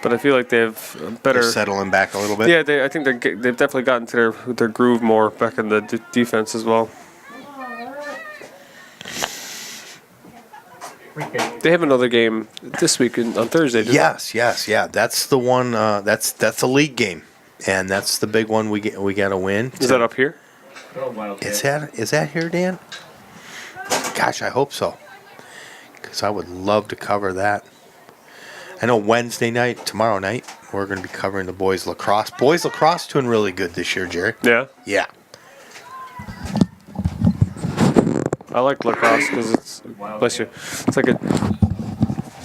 But I feel like they've better. They're settling back a little bit. Yeah, I think they've definitely gotten to their groove more back in the defense as well. They have another game this week on Thursday. Yes, yeah. That's the one. That's a league game, and that's the big one we got to win. Is that up here? Is that here, Dan? Gosh, I hope so, because I would love to cover that. I know tomorrow night, we're going to be covering the boys lacrosse. Boys lacrosse doing really good this year, Jerry. Yeah. Yeah. I like lacrosse because it's bless you. It's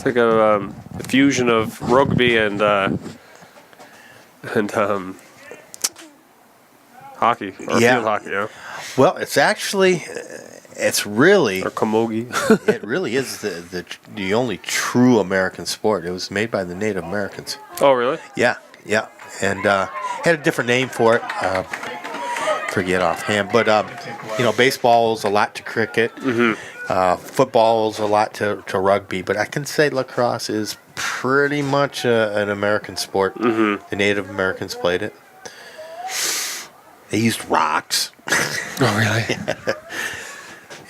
like a fusion of rugby and hockey or field hockey. Yeah. Well, it's really or camogie. It really is the only true American sport. It was made by the Native Americans. Oh, really? Yeah, and had a different name for it. Forget offhand, but baseball is a lot to cricket. Football is a lot to rugby, but I can say lacrosse is pretty much an American sport. The Native Americans played it. They used rocks. Oh, really?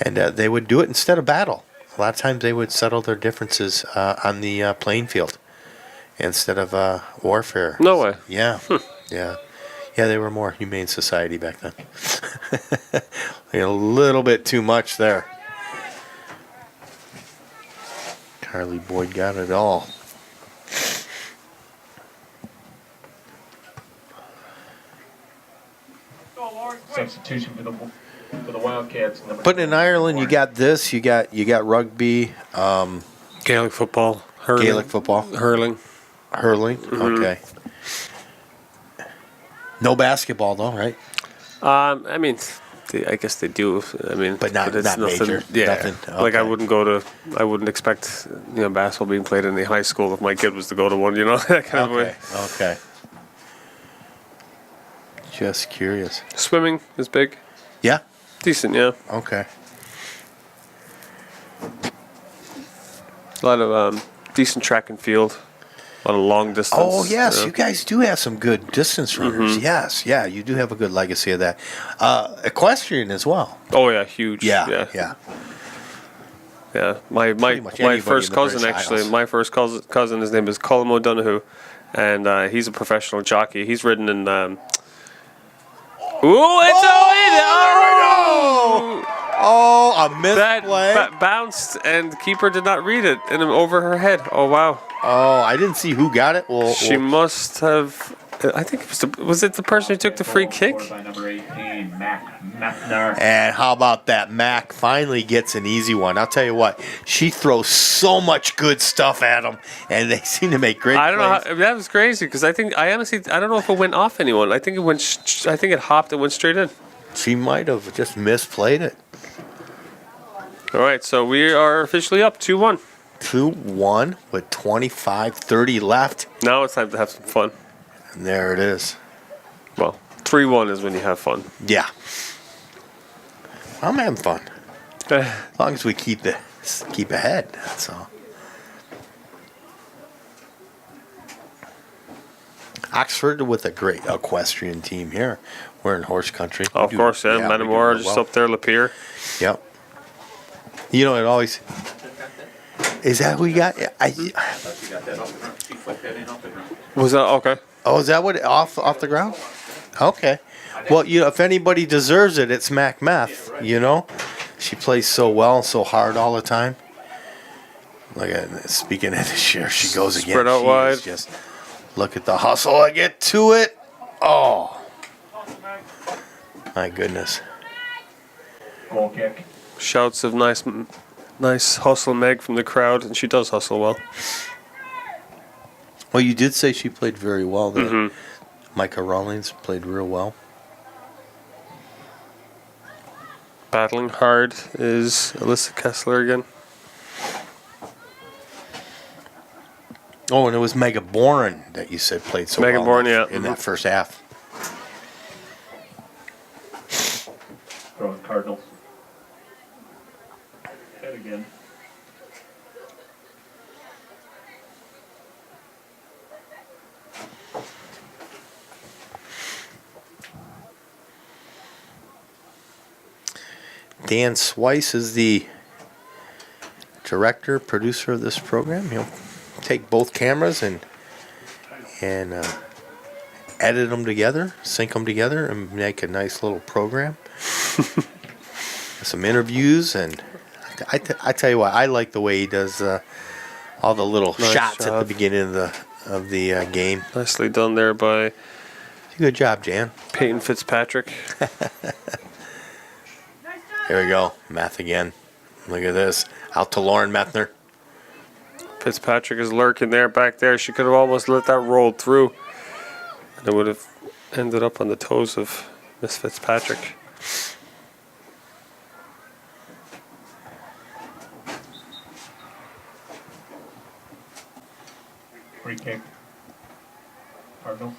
And they would do it instead of battle. A lot of times they would settle their differences on the playing field instead of warfare. No way. Yeah, yeah. Yeah, they were more humane society back then. A little bit too much there. Carly Boyd got it all. Substitution for the Wildcats. But in Ireland, you got this. You got rugby, Gaelic football, hurling. hurling. Okay. No basketball though, right? I mean, I guess they do. I mean, But not it's not nothing, major. Yeah, Nothing. like I Okay. wouldn't expect basketball being played in the high school if my kid was to go to one. That kind of way. Okay. Just curious. Swimming is big, Yeah. decent. Yeah, Okay. a lot of decent track and field, a lot of long distance. Oh yes, yeah. you guys do have some good distance runners. Mm-hmm. Yes, yeah, you do have a good legacy of that. Equestrian as well. Oh yeah, huge. Yeah. Yeah, my much anybody first in the cousin British actually. Isles. My first cousin, his name is Colm O'Donoghue, and he's a professional jockey. He's ridden in. Ooh, it's Oh, a that misplay. bounced, and keeper did not read it, and over her head. Oh wow! Oh, I didn't see who got it. She must have. I think was it the person who took the free kick? By number 18, Mac Meffner. And how about that? Mac finally gets an easy one. I'll tell you what, she throws so much good stuff at them, and they seem to make great I don't know. plays. That was crazy because I honestly don't know if it went off anyone. I think it went. I think it hopped and went straight in. She might have just misplayed it. All right, so we are officially up 2-1. 2-1 with 25-30 left. Now it's time to have some fun. And there it is. Well, 3-1 is when you have fun. Yeah. I'm having fun. As long as we keep ahead, that's all. Oxford with a great equestrian team here. We're in horse country. Oh, of course, yeah. we do Metamora real just well. up there, Lapeer. Yep. You know, it always... Is that who you got? Was that okay? Oh, is that what off the ground? Okay. Well, if anybody deserves it, it's Mac Meth. She plays so well, so hard all the time. Look at speaking of this year, she goes again. Spread out She wide. is just look at the hustle. I get to it. Oh, my goodness. Goal kick. Shouts of nice hustle, Meg, from the crowd, and she does hustle well. Well, you did say she played very well. Mm-hmm. Micah Rawlings played real well. Battling hard is Alyssa Kessler again. Oh, and it was Mega Bourne that you said played so Megan well Bourne, in yeah. that first half. Throw the Cardinals. Head again. Dan Swice is the director, producer of this program. He'll take both cameras and edit them together, sync them together, and make a nice little program. Some interviews, and I tell you what, I like the way he does all the little Nice shots at the job. beginning of the game. Nicely done there by Good job, Jan. Peyton Fitzpatrick. Here we go, Math again. Look at this, out to Lauren Methner. Fitzpatrick is lurking there, back there. She could have almost let that roll through. And it would have ended up on the toes of Miss Fitzpatrick. Free kick. Cardinals.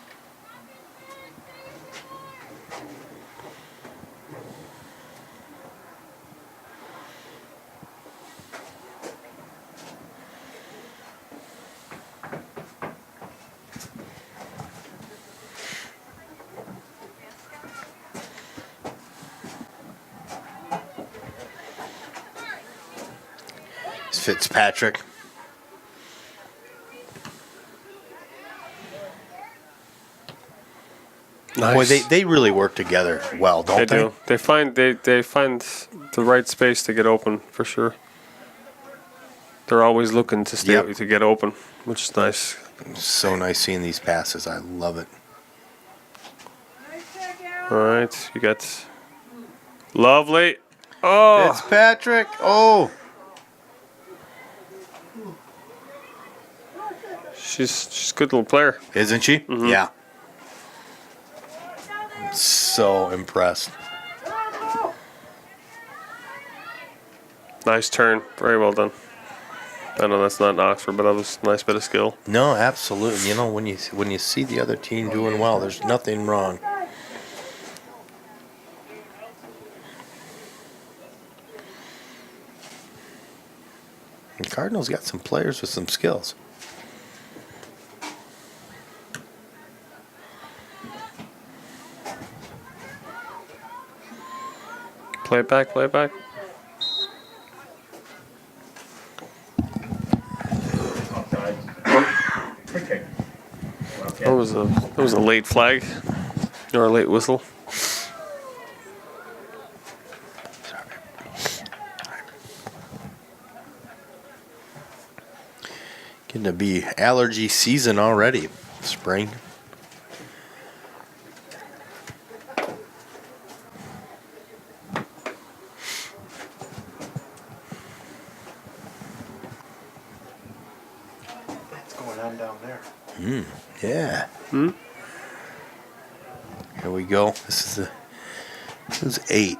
It's Fitzpatrick. Nice. Boy, they really work together well, don't they? They do. They find the right space to get open for sure. They're always looking to stay Yep. to get open, which is nice. So nice seeing these passes. I love it. All right, you got lovely. Oh, Fitzpatrick. Oh. she's a good little player. Isn't she? Mm-hmm. Yeah. am so impressed. Nice turn. Very well done. I know that's not in Oxford, but that was a nice bit of skill. No, absolutely. You know, when you see the other team doing well, there's nothing wrong. The Cardinals got some players with some skills. Play it back, play it back. That was a late flag or a late whistle. Getting to be allergy season already. Spring. What's going on down there? Yeah. Here we go. This is 8.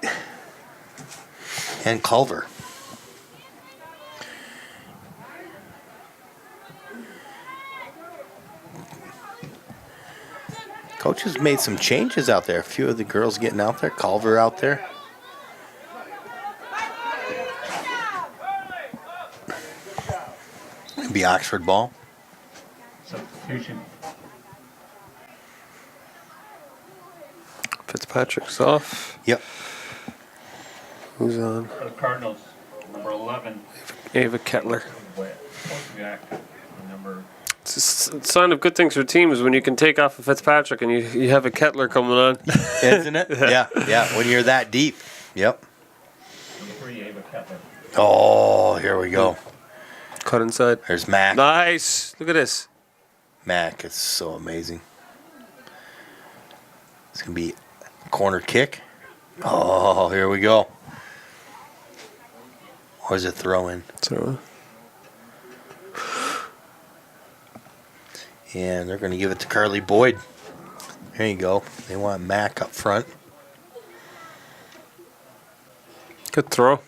And Culver. Coach has made some changes out there. A few of the girls getting out there. Culver out there. Maybe Oxford ball. Substitution. Fitzpatrick's off. Yep. Who's on? For the Cardinals, number 11. Ava Kettler. Supposed to be active. Number. It's a sign of good things for teams when you can take off a Fitzpatrick and you have a Kettler coming on. Isn't it? Yeah. When you're that deep. Yep. Number 3, Ava Kettler. Oh, here we go. Cut inside. There's Mac. Nice. Look at this. Mac is so amazing. It's going to be corner kick. Oh, here we go. Or is it throw in? And they're going to give it to Carly Boyd. There you go. They want Mac up front. Good throw.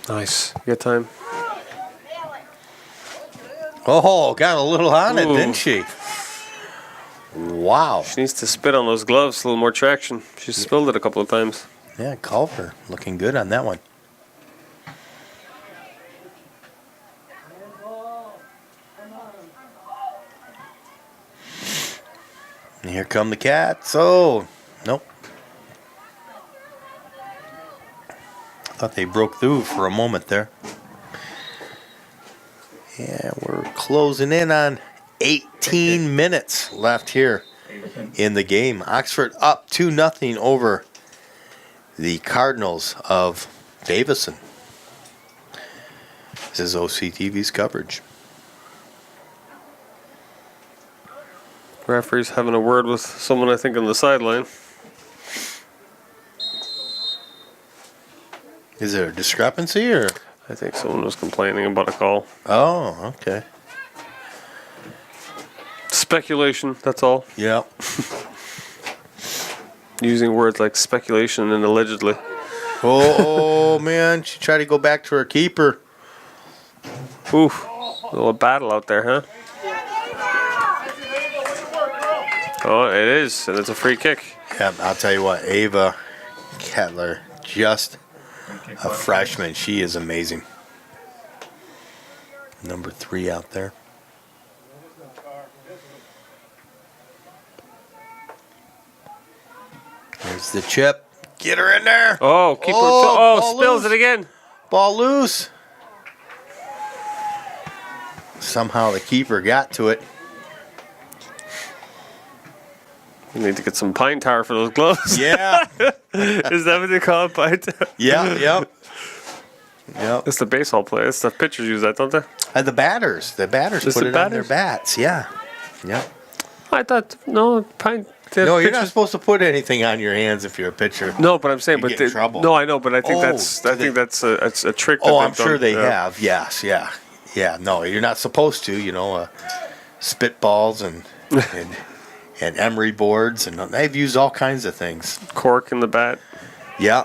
Nice. Good time. Oh, got a little on it, Ooh. didn't she? Wow. She needs to spit on those gloves, a little more traction. She spilled it a couple of times. Yeah, Culver looking good on that one. And here come the Cats. Oh, nope. Thought they broke through for a moment there. Yeah, we're closing in on 18 minutes left here in the game. Oxford up 2-0 over the Cardinals of Davison. This is OCTV's coverage. Referee's having a word with someone, I think, on the sideline. Is there a discrepancy or? I think someone was complaining about a call. Oh, okay. Speculation, that's all. Yeah. Using words like speculation and allegedly. Oh, man. She tried to go back to her keeper. Oof. A little battle out there, huh? Oh, it is. And it's a free kick. Yeah, I'll tell you what. Ava Kettler, just a freshman. She is amazing. Number 3 out there. There's the chip. Get her in there. Oh, keeper. ball Spills loose. it again. Ball loose. Somehow the keeper got to it. You need to get some pine tar for those gloves. Yeah. Is that what they call it, pine tar? Yeah, yep. It's the baseball player. It's the pitchers use that, don't they? The batters. The batters Just put the it on their batters? bats. Yeah. Yep. I thought, no, pine. No, you're not supposed to put anything on your hands if you're a pitcher. No, but I'm saying, You get in trouble. No, I know, but I think Oh, that's a trick. That Oh, they've I'm sure done. they Yeah. have. Yes, yeah. Yeah, no, you're not supposed to, spitballs and emery boards, and they've used all kinds of things. Cork in the bat. Yeah,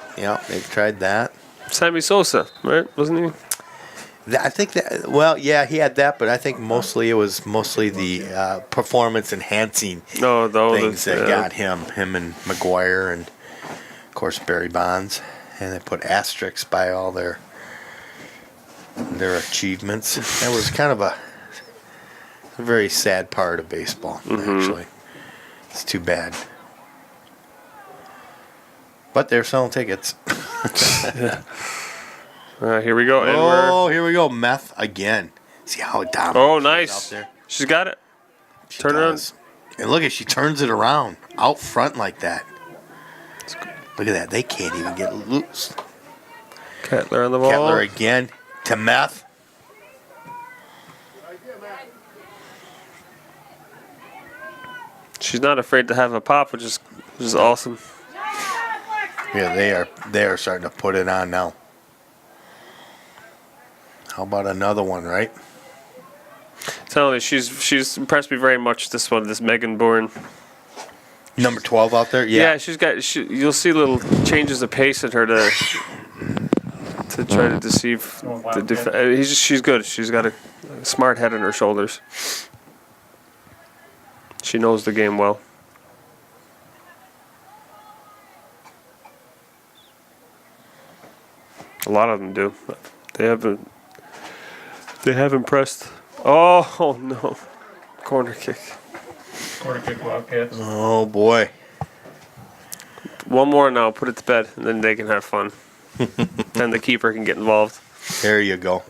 they've tried that. Sammy Sosa, right? Wasn't he? I think that, well, yeah, he had that, but I think mostly it was the performance enhancing things that got him and McGuire, and of course Barry Bonds, and they put asterisks by all their achievements. That was kind of a very sad part of baseball, actually. It's too bad. But they're selling tickets. Here we go. Here we go. Meth again. See how dominant. Oh, nice. Out there. She's got it. Turn it on. And look at, she turns it around out front like that. Look at that. They can't even get loose. Kettler on the ball. Kettler again to Meth. She's not afraid to have a pop, which is awesome. Yeah, they are starting to put it on now. How about another one, right? Telling you, she's impressed me very much. This Megan Bourne. Number 12 out there? Yeah. Yeah, she's got. You'll see little changes of pace in her to try to deceive the she's good. She's got a smart head on her shoulders. She knows the game well. A lot of them do. They have impressed. Oh no. Corner kick. Corner kick Wildcats. Oh boy. One more now, put it to bed, and then they can have fun. And the keeper can get involved. There you go.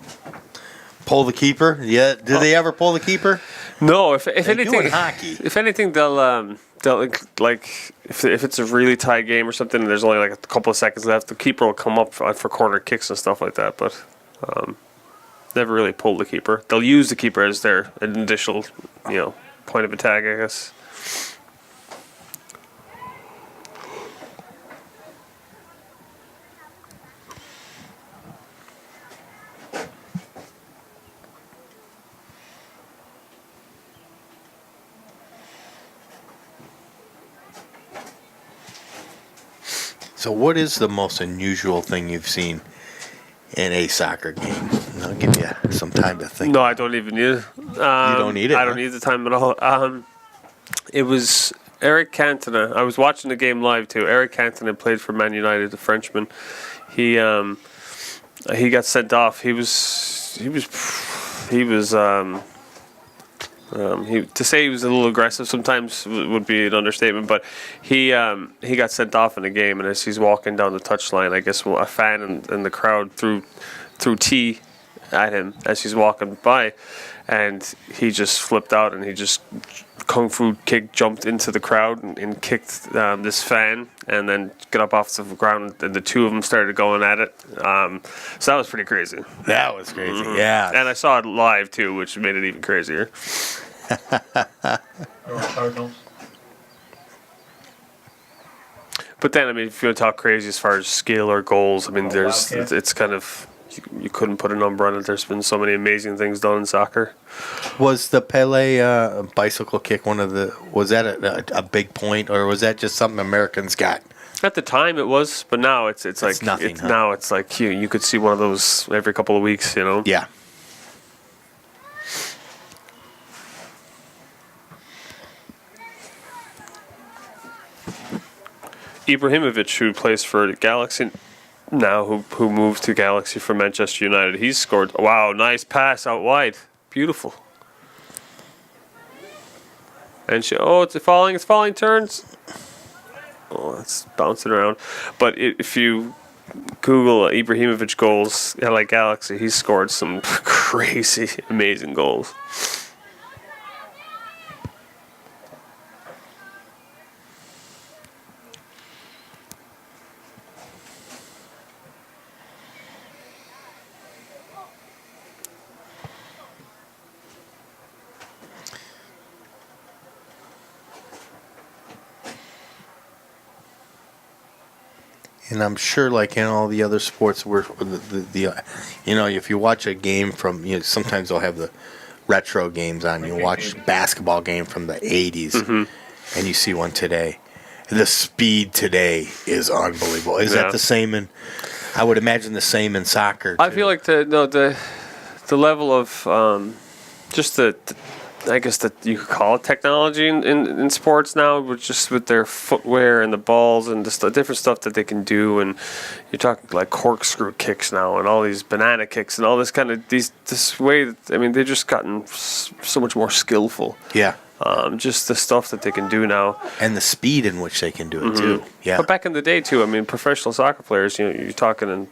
Pull the keeper? Yeah. Do they ever pull the keeper? No, if anything, do in hockey. If anything, they'll like if it's a really tight game or something, and there's only like a couple of seconds left, the keeper will come up for corner kicks and stuff like that. But never really pull the keeper. They'll use the keeper as their initial, point of attack, I guess. So what is the most unusual thing you've seen in a soccer game? I'll give you some time to think. No, I don't even need it. You don't need it? I don't need the time at all. It was Eric Cantona. I was watching the game live too. Eric Cantona played for Man United, the Frenchman. He got sent off. To say he was a little aggressive sometimes would be an understatement, but he got sent off in the game, and as he's walking down the touchline, I guess a fan in the crowd threw tea at him as he's walking by, and he just flipped out, and he just kung fu jumped into the crowd and kicked this fan, and then got up off the ground, and the two of them started going at it. So that was pretty crazy. That was crazy, yeah. And I saw it live too, which made it even crazier. Cardinals. But then, I mean, if you want to talk crazy as far as skill or goals, I mean, it's kind of, you couldn't put a number on it. There's been so many amazing things done in soccer. Was the Pele bicycle kick was that a big point, or was that just something Americans got? At the time it was, but now it's like nothing. Now it's like you could see one of those every couple of weeks, Yeah. Ibrahimovic, who plays for Galaxy now, who moved to Galaxy from Manchester United, he's scored. Wow, nice pass out wide, beautiful. And it's falling turns. Oh, it's bouncing around. But if you Google Ibrahimovic goals, LA Galaxy, he's scored some crazy, amazing goals. And I'm sure, like in all the other sports, where if you watch a game from, sometimes they'll have the retro games on. You watch basketball game from the 80s, and you see one today. The speed today is unbelievable. Is that the same in? I would imagine the same in soccer, too. I feel like the level of just I guess that you could call it technology in sports now, with their footwear and the balls and just the different stuff that they can do. And you're talking like corkscrew kicks now and all these banana kicks and all this kind of this way. I mean, they've just gotten so much more skillful. Yeah. Just the stuff that they can do now. And the speed in which they can do it, too. Yeah. But back in the day, too, I mean, professional soccer players, you're talking in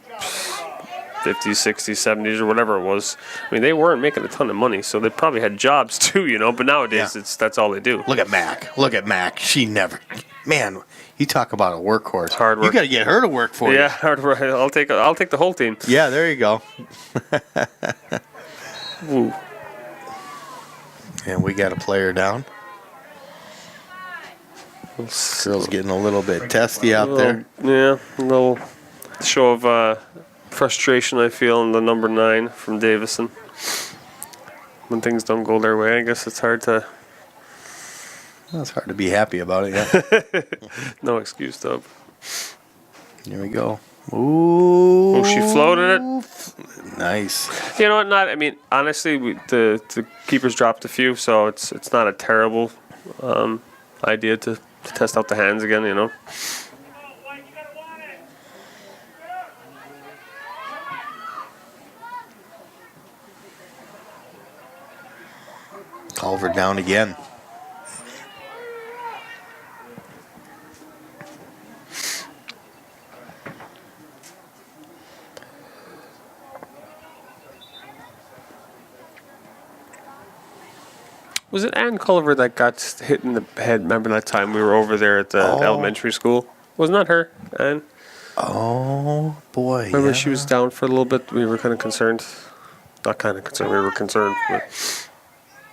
50s, 60s, 70s, or whatever it was. I mean, they weren't making a ton of money, so they probably had jobs, too, but nowadays that's all they do. Look at Mac. She never... Man, you talk about a workhorse. Hard work. You got to get her to work for you. Yeah, hard work. I'll take the whole team. Yeah, there you go. Ooh. And we got a player down. Girl's getting a little bit testy out there. Yeah, a little show of frustration, I feel, in the number 9 from Davison. When things don't go their way, I guess it's hard to... Well, it's hard to be happy about it, yeah. No excuse, though. Here we go. Ooh. Oh, she floated it. Nice. You know what? I mean, honestly, the keepers dropped a few, so it's not a terrible idea to test out the hands again. Culver down again. Was it Ann Culver that got hit in the head? Remember that time we were over there at the elementary school? Wasn't that her, Ann? Oh, boy. Remember she was down for a little bit? We were kind of concerned. Not kind of concerned. We were concerned. But.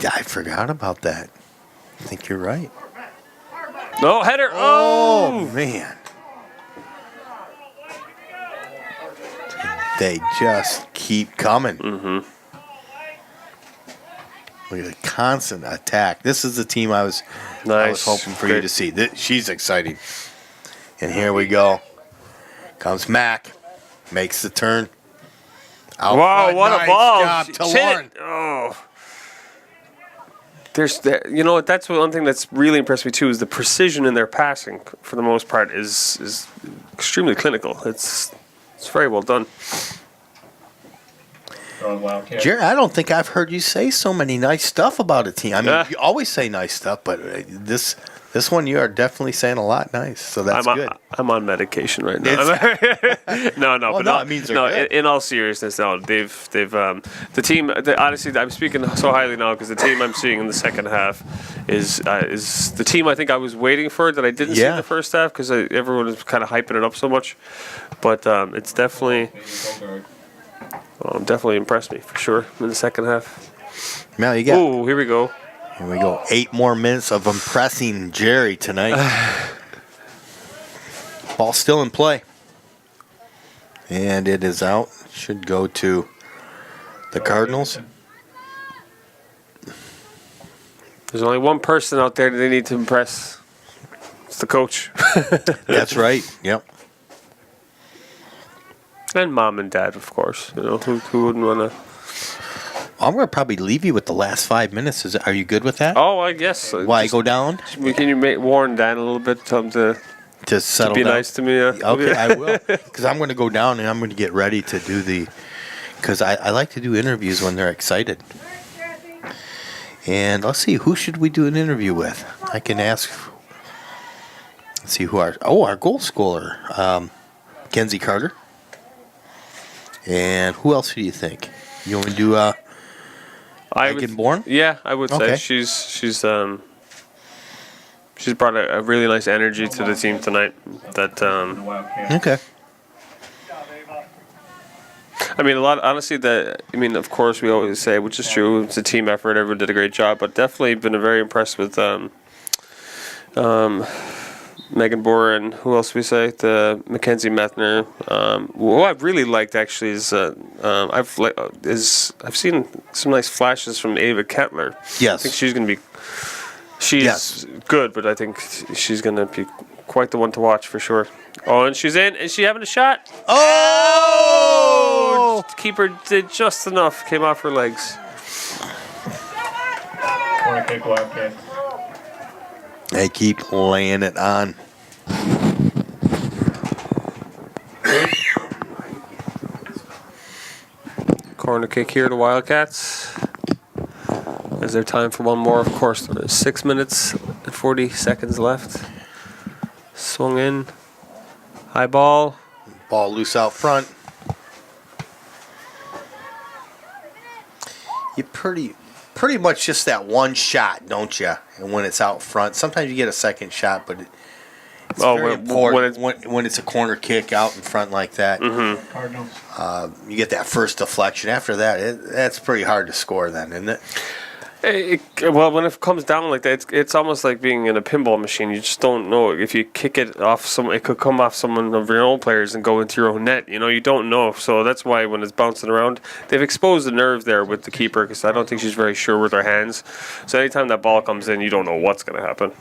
I forgot about that. I think you're right. No, header. Oh, man. They just keep coming. Mm-hmm. Look at the constant attack. This is the team I was hoping for you to see. She's exciting. And here we go. Comes Mac. Makes the turn. Wow, what a ball. Job to Lauren. Oh. That's one thing that's really impressed me, too, is the precision in their passing, for the most part, is extremely clinical. It's very well done. Jerry, I don't think I've heard you say so many nice stuff about a team. I mean, you always say nice stuff, but this one you are definitely saying a lot nice. So that's good. I'm on medication right now. It means they're good. In all seriousness, they've the team. Honestly, I'm speaking so highly now because the team I'm seeing in the second half is the team I think I was waiting for that I didn't see in the first half because everyone was kind of hyping it up so much. But it's definitely. Definitely impressed me, for sure, in the second half. Now you got... Ooh, here we go. 8 more minutes of impressing Jerry tonight. Ball still in play. And it is out. Should go to the Cardinals. There's only one person out there that they need to impress. It's the coach. That's right. Yep. And mom and dad, of course. Who wouldn't want to? I'm going to probably leave you with the last 5 minutes. Are you good with that? Oh, I guess. Why go down? Can you warn Dan a little bit? Tell him to settle be down. Nice to me. Okay, I will. Because I'm going to go down and I'm going to get ready to do because I like to do interviews when they're excited. And let's see, who should we do an interview with? I can ask. Let's see who our goal scorer, Kenzie Carter. And who else do you think? You want me to do Megan Bourne? Yeah, I would say she's brought a really nice energy to the team tonight. Okay. I mean, of course, we always say, which is true, it's a team effort. Everyone did a great job, but definitely been very impressed with Megan Boer and who else we say? The Mackenzie Methner. What I've really liked actually is I've seen some nice flashes from Ava Kettler. Yes. I think she's going to be. She's good, but I think she's going to be quite the one to watch for sure. Oh, and she's in. Is she having a shot? Oh! Keeper did just enough. Came off her legs. Corner kick, Wildcats. They keep laying it on. Corner kick here to Wildcats. Is there time for one more? Of course, there is 6 minutes and 40 seconds left. Swung in. High ball. Ball loose out front. You pretty much just that one shot, don't you? And when it's out front, sometimes you get a second shot, but it's very important when it's a corner kick out in front like that. Mm-hmm. Cardinals. You get that first deflection. After that, that's pretty hard to score then, isn't it? Well, when it comes down like that, it's almost like being in a pinball machine. You just don't know. If you kick it off someone, it could come off someone of your own players and go into your own net. You don't know. So that's why when it's bouncing around, they've exposed the nerve there with the keeper because I don't think she's very sure with her hands. So anytime that ball comes in, you don't know what's going to happen.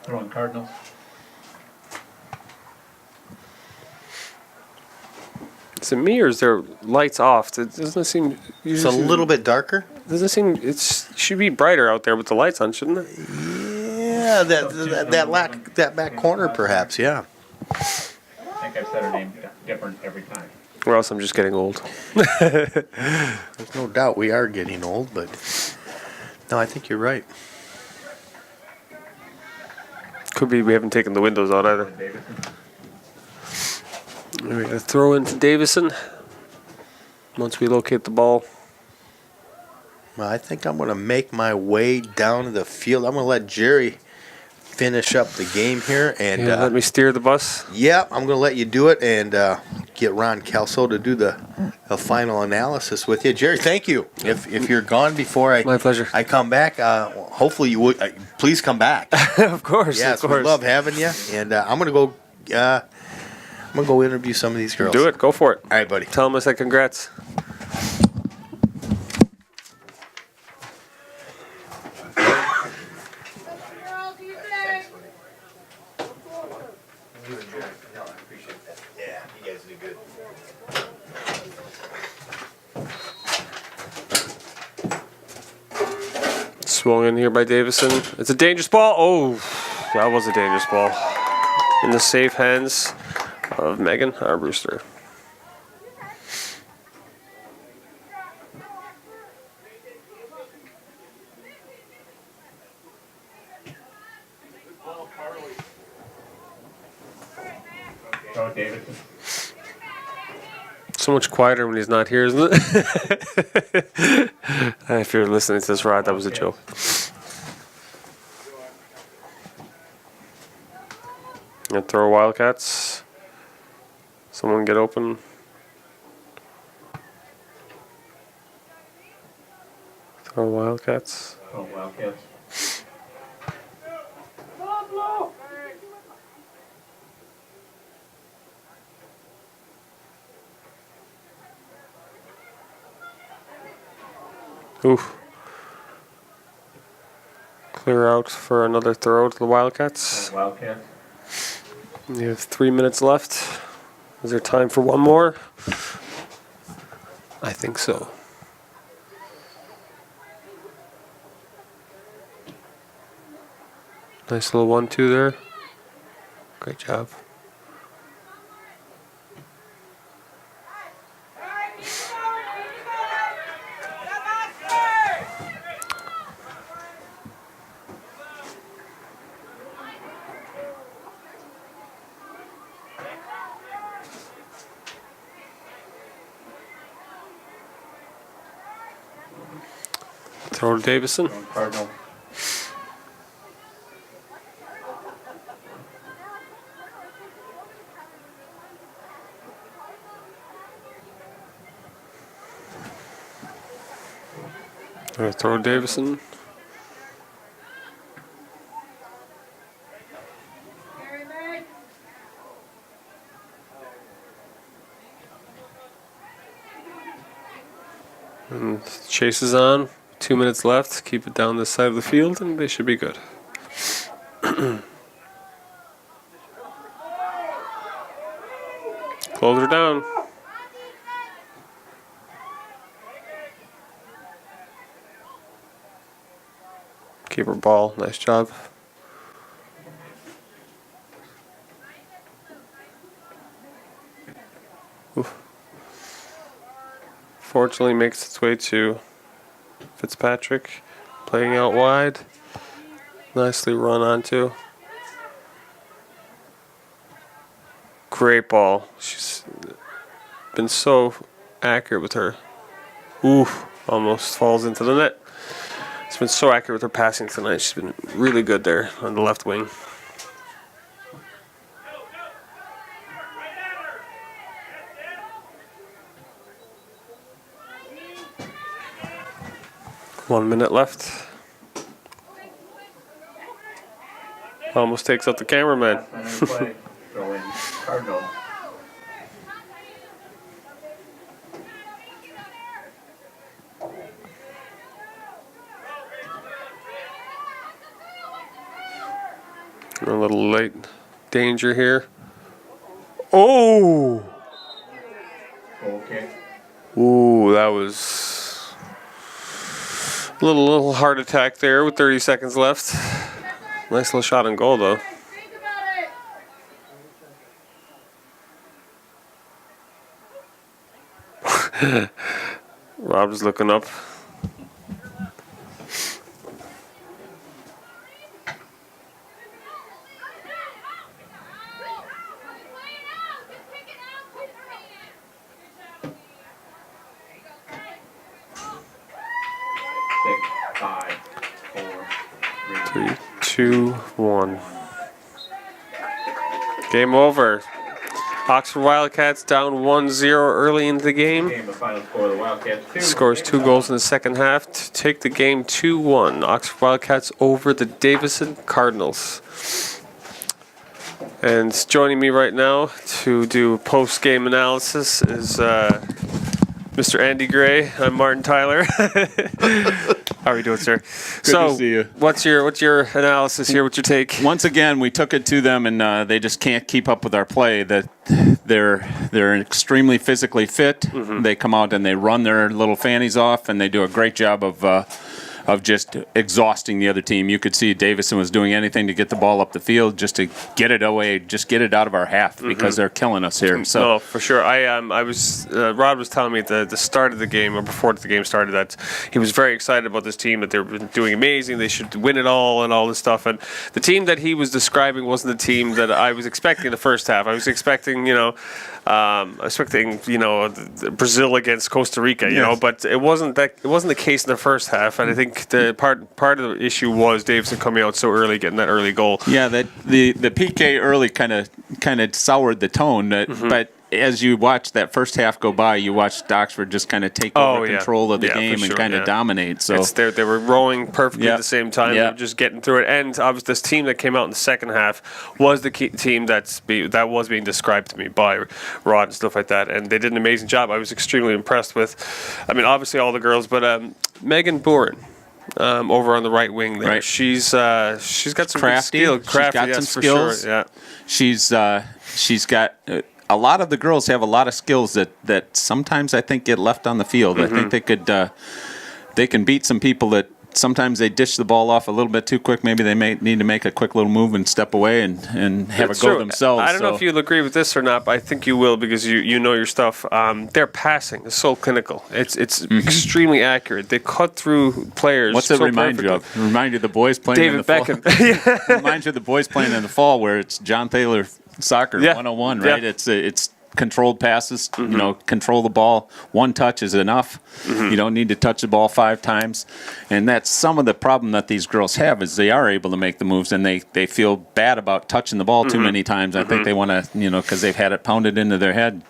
Throwing Cardinals. Is it me or is there lights off? It doesn't seem. It's a little bit darker. Doesn't seem. It should be brighter out there with the lights on, shouldn't it? Yeah, that back corner perhaps. Yeah. I think I've said her name different every time. Or else I'm just getting old. There's no doubt we are getting old, but no, I think you're right. Could be we haven't taken the windows out either. We're going to throw into Davison once we locate the ball. Well, I think I'm going to make my way down to the field. I'm going to let Jerry finish up the game here. And let me steer the bus? Yeah, I'm going to let you do it and get Ron Kelso to do the final analysis with you. Jerry, thank you. If you're gone before my pleasure. I come back, hopefully you would. Please come back. Of course. Yes, of course. we love having you. And I'm going to go. I'm going to go interview some of these girls. Do it. Go for it. All right, buddy. Tell them I said congrats. Yeah, you guys do good. Swung in here by Davison. It's a dangerous ball. Oh, that was a dangerous ball. In the safe hands of Megan Armbruster. Go Davison. So much quieter when he's not here, isn't it? If you're listening to this, Rod, that was a joke. And throw Wildcats. Someone get open. Throw Wildcats. Oh, Wildcats. Oof. Clear out for another throw to the Wildcats. Wildcats. You have 3 minutes left. Is there time for one more? I think so. Nice little 1-2 there. Great job. Throw to Davison. Cardinal. Throw Davison. And chase is on. 2 minutes left. Keep it down this side of the field, and they should be good. Close her down. Keep her ball. Nice job. Oof. Fortunately makes its way to Fitzpatrick, playing out wide. Nicely run onto. Great ball. She's been so accurate with her. Oof, almost falls into the net. She's been so accurate with her passing tonight. She's been really good there on the left wing. One minute left. Almost takes out the cameraman. Cardinal. A little late danger here. Oh! Okay. Ooh, that was a little heart attack there with 30 seconds left. Nice little shot on goal, though. Rob's looking up. Three, two, one. Game over. Oxford Wildcats down 1-0 early into the game. Scores 2 goals in the second half to take the game 2-1. Oxford Wildcats over the Davison Cardinals. And joining me right now to do post-game analysis is Mr. Andy Gray. I'm Martin Tyler. How are you doing, sir? Good to see you. What's your analysis here? What's your take? Once again, we took it to them, and they just can't keep up with our play. That they're extremely physically fit. Mm-hmm. They come out and they run their little fannies off, and they do a great job of just exhausting the other team. You could see Davison was doing anything to get the ball up the field, just to get it away, just get it out of our half, because they're killing us here. So no, for sure. I was Rod was telling me at the start of the game, or before the game started, that he was very excited about this team, that they were doing amazing, they should win it all and all this stuff. And the team that he was describing wasn't the team that I was expecting in the first half. I was expecting, Brazil against Costa Rica, but it wasn't the case in the first half. And I think the part of the issue was Davison coming out so early, getting that early goal. Yeah, that the PK early kind of soured the tone. But as you watch that first half go by, you watched Oxford just kind of take over control of the game and kind of dominate. So they were rowing perfectly at the same time. They were just getting through it. And obviously, this team that came out in the second half was the team that was being described to me by Rod and stuff like that. And they did an amazing job. I was extremely impressed with, obviously all the girls, but Megan Boren. Over on the right wing there. Right. She's got some crafty skill. Crafty, she's got some skills. Sure. Yeah. She's got a lot of the girls have a lot of skills that sometimes I think get left on the field. I think they can beat some people that sometimes they dish the ball off a little bit too quick. Maybe they may need to make a quick little move and step away and have a go themselves. I don't know if you'll agree with this or not, but I think you will, because you know your stuff. Their passing is so clinical. It's extremely accurate. They cut through players. What's it remind you of? Remind you of the boys playing David in the fall. Beckham. Reminds you of the boys playing in the fall, where it's John Thaler soccer 101, right? Yeah. It's controlled passes, control the ball. One touch is enough. You don't need to touch the ball 5 times. And that's some of the problem that these girls have, is they are able to make the moves, and they feel bad about touching the ball too many times. I think they want to, because they've had it pounded into their head,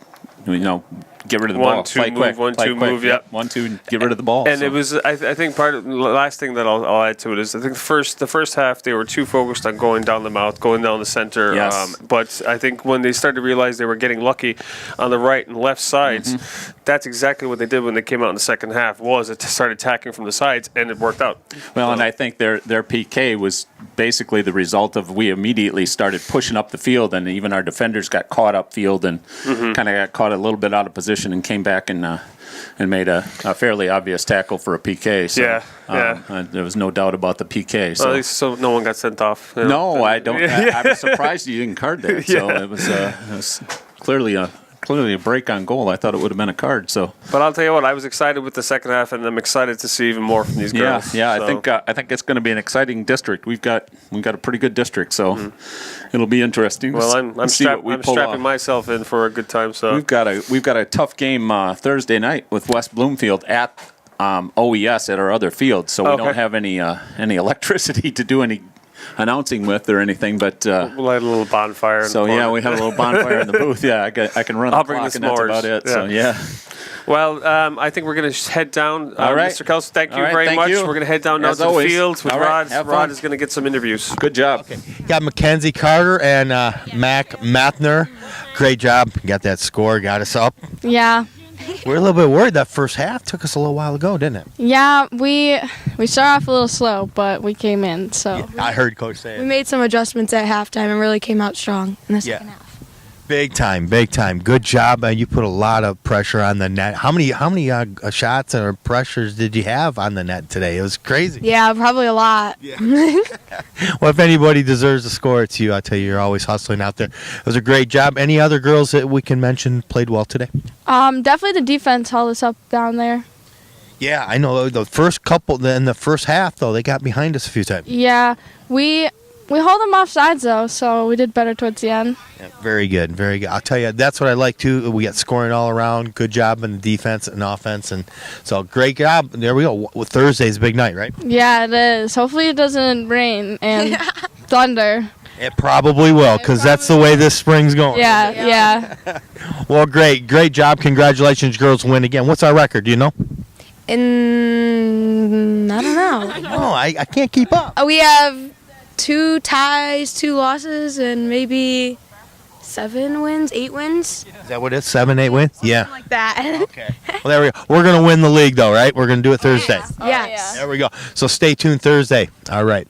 get rid of the One, ball. two, Play move, quick. one, play two, quick. move, yep. 1, 2, get rid of the ball. And so. it was, I think, part of the last thing that I'll add to it is I think the first half they were too focused on going down the mouth, going down the center. Yes. But I think when they started to realize they were getting lucky on the right and left sides, that's exactly what they did when they came out in the second half. Was it started attacking from the sides, and it worked out. Well, and I think their PK was basically the result of we immediately started pushing up the field, and even our defenders got caught up field and kind of got caught a little bit out of position and came back and made a fairly obvious tackle for a PK. So, there was no doubt about the PK. So, At least so no one got sent off. You know? No, I don't. I was surprised you didn't card that. So it was clearly a break on goal. I thought it would have been a card. So, but I'll tell you what, I was excited with the second half, and I'm excited to see even more from these girls. Yeah. So. I think it's going to be an exciting district. We've got a pretty good district, so it'll be interesting. Well, I'm strapping myself in for a good time. So we've got a tough game Thursday night with West Bloomfield at OES at our other field, so we don't have any electricity to do any announcing with or anything, but we'll light a little bonfire. So yeah, we have a little bonfire in the booth. Yeah, I can run the clock, and that's about it. Yeah. So yeah. Well, I think we're going to head down. All right, Mr. Kelsey, thank you very much. We're going to head down now to the field with Rod. Rod is going to get some interviews. Good job. Okay. Got Mackenzie Carter and Mac Mathner. Great job. Got that score. Got us up. Yeah. We're a little bit worried. That first half took us a little while to go, didn't it? Yeah, we started off a little slow, but we came in. So yeah, I heard Coach say it. We made some adjustments at halftime and really came out strong in the second half. Big time. Good job. You put a lot of pressure on the net. How many shots or pressures did you have on the net today? It was crazy. Yeah, probably a lot. Yeah. Well, if anybody deserves a score, it's you. I tell you, you're always hustling out there. It was a great job. Any other girls that we can mention played well today? Definitely the defense held us up down there. Yeah, I know. The first couple in the first half, though, they got behind us a few times. Yeah, we hauled them off sides, though, so we did better towards the end. Yeah, very good. I'll tell you, that's what I like, too. We got scoring all around. Good job in the defense and offense. And so, great job. There we go. Thursday's a big night, right? Yeah, it is. Hopefully it doesn't rain and thunder. It probably will, because that's the way this spring's going. Yeah. Well, great job. Congratulations, girls win again. What's our record, do you know? I don't know. Oh, I can't keep up. We have 2 ties, 2 losses, and maybe 7 wins, 8 wins. Is that what it is? 7, 8 wins? Yeah. Something like that. Okay. Well, there we go. We're going to win the league, though, right? We're going to do it Thursday. Yes. There we go. So stay tuned Thursday. All right.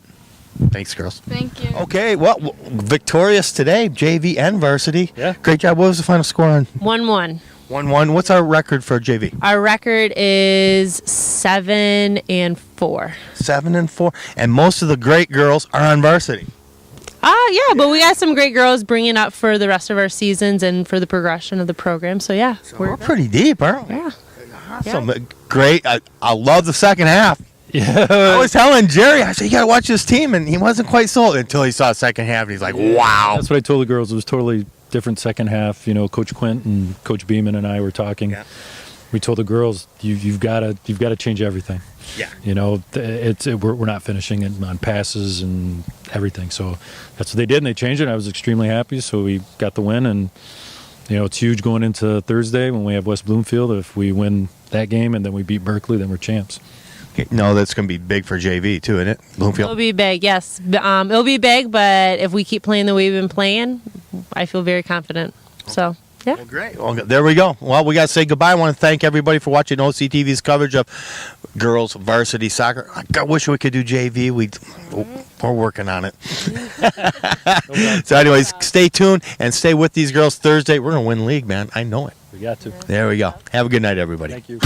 Thanks, girls. Thank you. Okay. Well, victorious today, JV and varsity. Yeah. Great job. What was the final score on? 1-1. 1-1. What's our record for JV? Our record is 7-4. 7-4. And most of the great girls are on varsity. Yeah, but we got some great girls bringing up for the rest of our seasons and for the progression of the program. So, yeah. So we're pretty deep, aren't we? Yeah. Awesome. Yeah. Great. I love the second half. Yeah. I was telling Jerry, I said, you got to watch this team. And he wasn't quite sold until he saw the second half. And he's like, wow. That's what I told the girls. It was totally different second half. You know, Coach Quint and Coach Beeman and I were talking. Yeah. We told the girls, you've got to change everything. Yeah. You know, we're not finishing it on passes and everything. So that's what they did, and they changed it. I was extremely happy. So we got the win, and you know, it's huge going into Thursday when we have West Bloomfield. If we win that game and then we beat Berkeley, then we're champs. Okay. No, that's going to be big for JV too, isn't it? Bloomfield. It'll be big, yes. It'll be big, but if we keep playing the way we've been playing, I feel very confident. So. Yeah. Well, great. Well, there we go. Well, we got to say goodbye. I want to thank everybody for watching OCTV's coverage of girls varsity soccer. I wish we could do JV. We're working on it. So anyways, stay tuned and stay with these girls Thursday. We're going to win the league, man. I know it. We got to. There we go. Have a good night, everybody. Thank you.